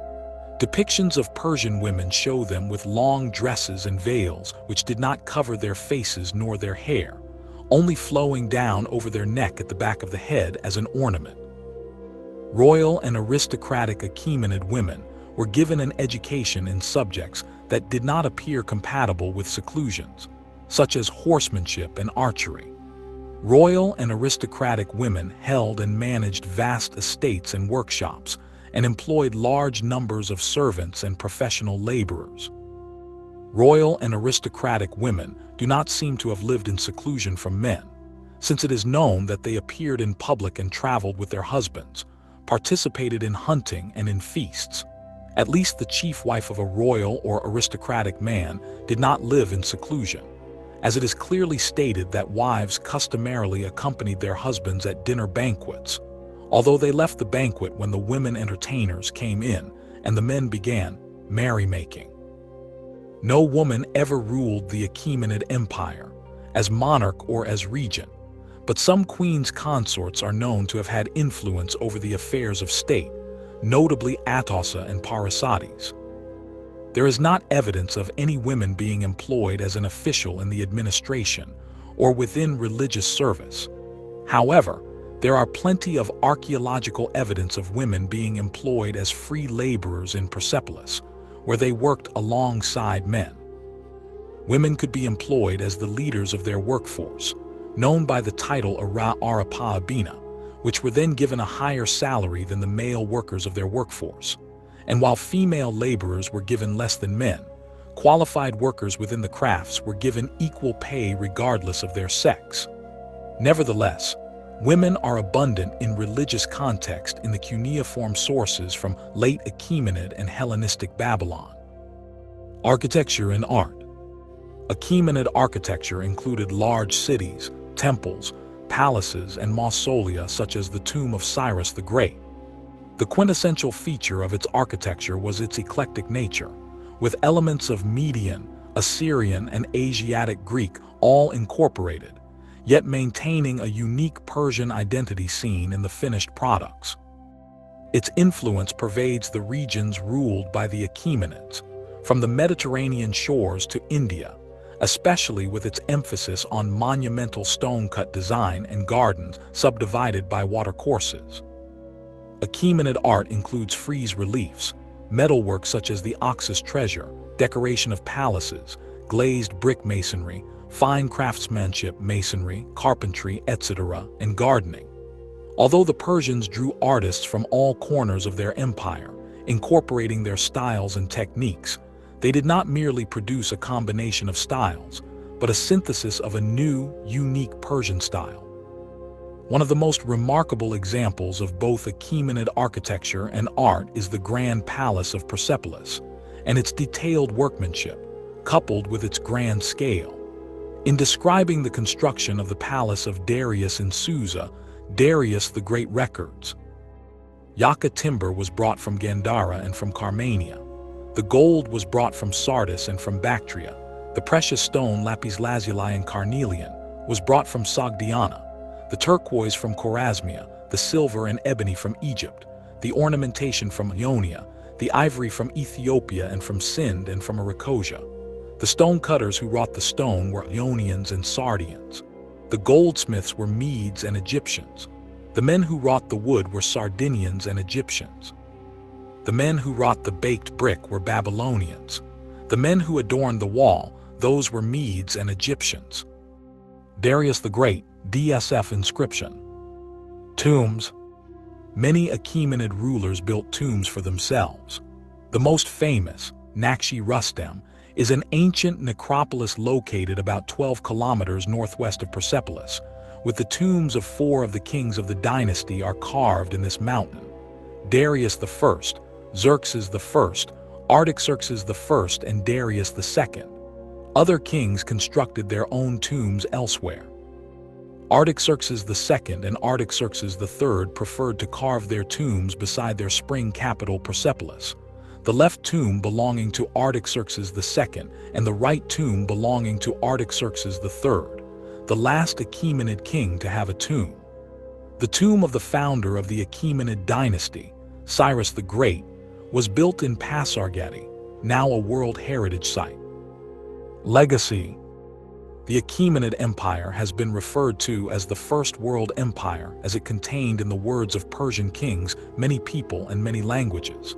Depictions of Persian women show them with long dresses and veils which did not cover their faces nor their hair, only flowing down over their neck at the back of the head as an ornament. Royal and aristocratic Achaemenid women were given an education in subjects that did not appear compatible with seclusions, such as horsemanship and archery. Royal and aristocratic women held and managed vast estates and workshops, and employed large numbers of servants and professional laborers. Royal and aristocratic women do not seem to have lived in seclusion from men, since it is known that they appeared in public and traveled with their husbands, participated in hunting and in feasts. At least the chief wife of a royal or aristocratic man did not live in seclusion, as it is clearly stated that wives customarily accompanied their husbands at dinner banquets, although they left the banquet when the women entertainers came in and the men began merrymaking. No woman ever ruled the Achaemenid Empire, as monarch or as regent, but some queens consorts are known to have had influence over the affairs of state, notably Atossa and Parysatis. There is not evidence of any women being employed as an official in the administration or within religious service. However, there are plenty of archaeological evidence of women being employed as free laborers in Persepolis, where they worked alongside men. Women could be employed as the leaders of their workforce, known by the title Arapa'abina, which were then given a higher salary than the male workers of their workforce. And while female laborers were given less than men, qualified workers within the crafts were given equal pay regardless of their sex. Nevertheless, women are abundant in religious context in the cuneiform sources from late Achaemenid and Hellenistic Babylon. Architecture and art. Achaemenid architecture included large cities, temples, palaces, and mausolea such as the tomb of Cyrus the Great. The quintessential feature of its architecture was its eclectic nature, with elements of Median, Assyrian, and Asiatic Greek all incorporated, yet maintaining a unique Persian identity seen in the finished products. Its influence pervades the regions ruled by the Achaemenids, from the Mediterranean shores to India, especially with its emphasis on monumental stone-cut design and gardens subdivided by watercourses. Achaemenid art includes frieze reliefs, metalwork such as the Oxus treasure, decoration of palaces, glazed brick masonry, fine craftsmanship masonry, carpentry, etc., and gardening. Although the Persians drew artists from all corners of their empire, incorporating their styles and techniques, they did not merely produce a combination of styles, but a synthesis of a new, unique Persian style. One of the most remarkable examples of both Achaemenid architecture and art is the Grand Palace of Persepolis, and its detailed workmanship, coupled with its grand scale. In describing the construction of the palace of Darius in Susa, Darius the Great records, Yucca timber was brought from Gandhara and from Carmania. The gold was brought from Sardis and from Bactria. The precious stone lapis lazuli and carnelian was brought from Sogdiana. The turquoise from Chorasmia, the silver and ebony from Egypt, the ornamentation from Ionia, the ivory from Ethiopia and from Sind and from Arachosia. The stone cutters who wrought the stone were Ionians and Sardians. The goldsmiths were Medes and Egyptians. The men who wrought the wood were Sardinians and Egyptians. The men who wrought the baked brick were Babylonians. The men who adorned the wall, those were Medes and Egyptians. Darius the Great, DSF inscription. Tombs. Many Achaemenid rulers built tombs for themselves. The most famous, Nakshi Rustem, is an ancient necropolis located about 12 kilometers northwest of Persepolis, with the tombs of 4 of the kings of the dynasty are carved in this mountain: Darius I, Xerxes I, Artaxerxes I, and Darius II. Other kings constructed their own tombs elsewhere. Artaxerxes II and Artaxerxes III preferred to carve their tombs beside their spring capital Persepolis, the left tomb belonging to Artaxerxes II and the right tomb belonging to Artaxerxes III, the last Achaemenid king to have a tomb. The tomb of the founder of the Achaemenid dynasty, Cyrus the Great, was built in Pasargadae, now a World Heritage Site. Legacy. The Achaemenid Empire has been referred to as the First World Empire as it contained, in the words of Persian kings, many people and many languages.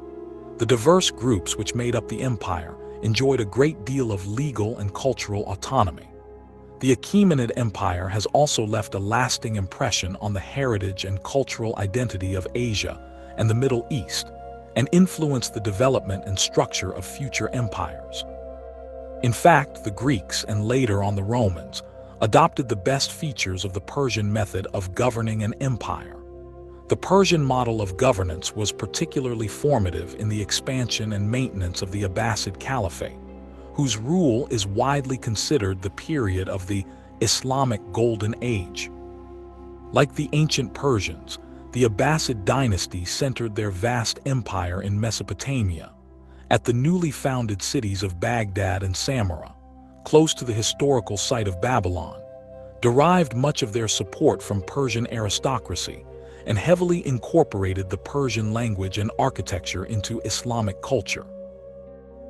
The diverse groups which made up the empire enjoyed a great deal of legal and cultural autonomy. The Achaemenid Empire has also left a lasting impression on the heritage and cultural identity of Asia and the Middle East, and influenced the development and structure of future empires. In fact, the Greeks, and later on the Romans, adopted the best features of the Persian method of governing an empire. The Persian model of governance was particularly formative in the expansion and maintenance of the Abbasid Caliphate, whose rule is widely considered the period of the Islamic Golden Age. Like the ancient Persians, the Abbasid dynasty centered their vast empire in Mesopotamia, at the newly founded cities of Baghdad and Samarra, close to the historical site of Babylon, derived much of their support from Persian aristocracy, and heavily incorporated the Persian language and architecture into Islamic culture.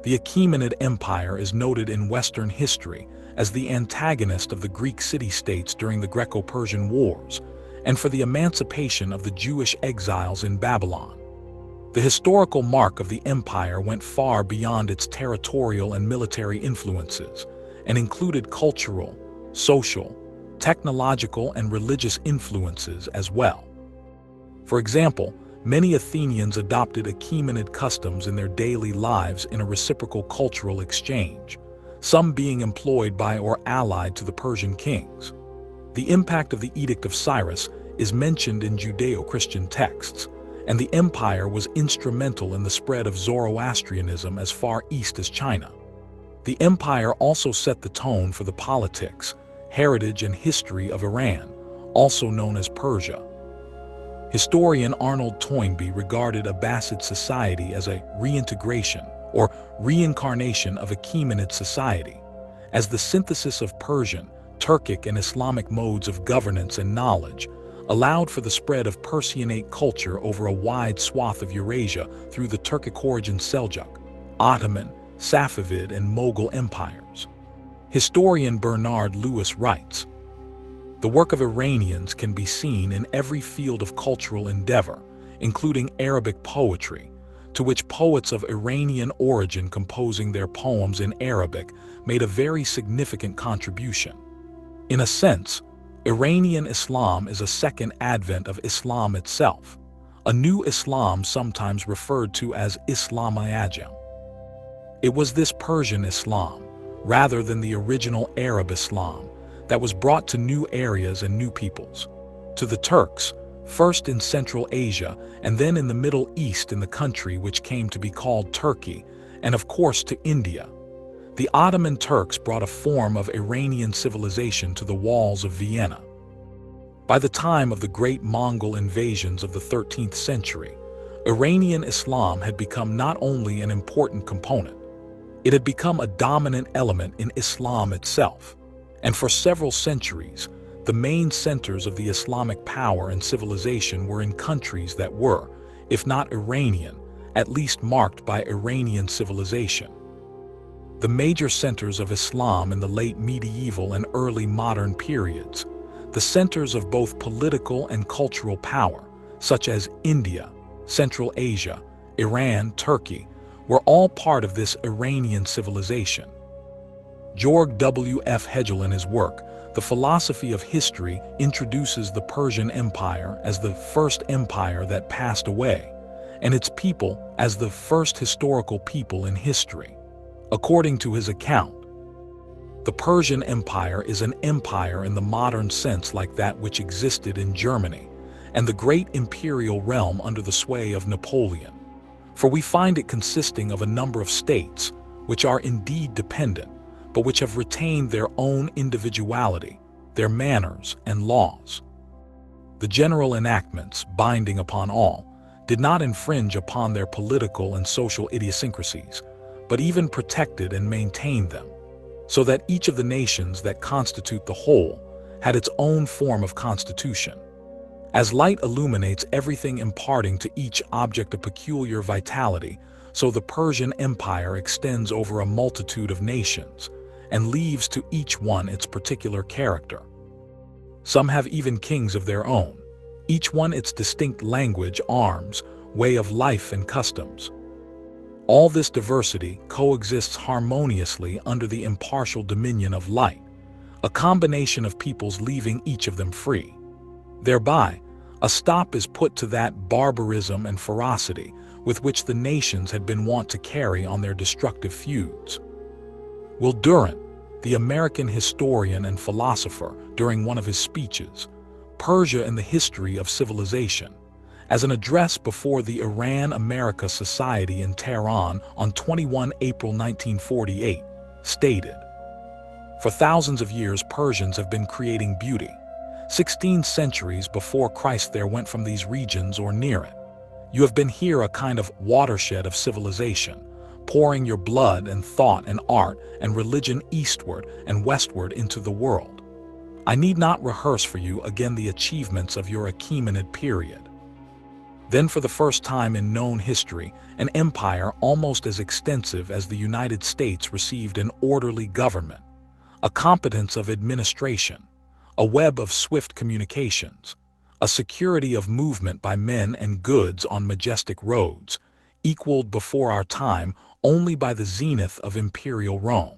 The Achaemenid Empire is noted in Western history as the antagonist of the Greek city-states during the Greco-Persian Wars, and for the emancipation of the Jewish exiles in Babylon. The historical mark of the empire went far beyond its territorial and military influences, and included cultural, social, technological, and religious influences as well. For example, many Athenians adopted Achaemenid customs in their daily lives in a reciprocal cultural exchange, some being employed by or allied to the Persian kings. The impact of the Edict of Cyrus is mentioned in Judeo-Christian texts, and the empire was instrumental in the spread of Zoroastrianism as far east as China. The empire also set the tone for the politics, heritage, and history of Iran, also known as Persia. Historian Arnold Toynbee regarded Abbasid society as a reintegration or reincarnation of Achaemenid society, as the synthesis of Persian, Turkic and Islamic modes of governance and knowledge, allowed for the spread of Persianate culture over a wide swath of Eurasia through the Turkic origin Seljuk, Ottoman, Safavid, and Mughal empires. Historian Bernard Lewis writes, "The work of Iranians can be seen in every field of cultural endeavor, including Arabic poetry, to which poets of Iranian origin composing their poems in Arabic made a very significant contribution. In a sense, Iranian Islam is a second advent of Islam itself, a new Islam sometimes referred to as Islam-i-Ajam. It was this Persian Islam, rather than the original Arab Islam, that was brought to new areas and new peoples. To the Turks, first in Central Asia and then in the Middle East in the country which came to be called Turkey, and of course to India. The Ottoman Turks brought a form of Iranian civilization to the walls of Vienna. By the time of the great Mongol invasions of the 13th century, Iranian Islam had become not only an important component, it had become a dominant element in Islam itself, and for several centuries, the main centers of the Islamic power and civilization were in countries that were, if not Iranian, at least marked by Iranian civilization. The major centers of Islam in the late medieval and early modern periods, the centers of both political and cultural power, such as India, Central Asia, Iran, Turkey, were all part of this Iranian civilization. Georg W. F. Hegel in his work, The Philosophy of History, introduces the Persian Empire as the first empire that passed away, and its people as the first historical people in history. According to his account, the Persian Empire is an empire in the modern sense like that which existed in Germany, and the great imperial realm under the sway of Napoleon. For we find it consisting of a number of states, which are indeed dependent, but which have retained their own individuality, their manners and laws. The general enactments, binding upon all, did not infringe upon their political and social idiosyncrasies, but even protected and maintained them, so that each of the nations that constitute the whole had its own form of constitution. As light illuminates everything, imparting to each object a peculiar vitality, so the Persian Empire extends over a multitude of nations, and leaves to each one its particular character. Some have even kings of their own, each one its distinct language, arms, way of life and customs. All this diversity coexists harmoniously under the impartial dominion of light, a combination of peoples leaving each of them free. Thereby, a stop is put to that barbarism and ferocity with which the nations had been wont to carry on their destructive feuds. Will Durant, the American historian and philosopher, during one of his speeches, Persia and the History of Civilization, as an address before the Iran-America Society in Tehran on 21 April 1948, stated, "For thousands of years Persians have been creating beauty. 16 centuries before Christ there went from these regions or near it. You have been here a kind of watershed of civilization, pouring your blood and thought and art and religion eastward and westward into the world. I need not rehearse for you again the achievements of your Achaemenid period. Then for the first time in known history, an empire almost as extensive as the United States received an orderly government, a competence of administration, a web of swift communications, a security of movement by men and goods on majestic roads, equaled before our time only by the zenith of imperial Rome.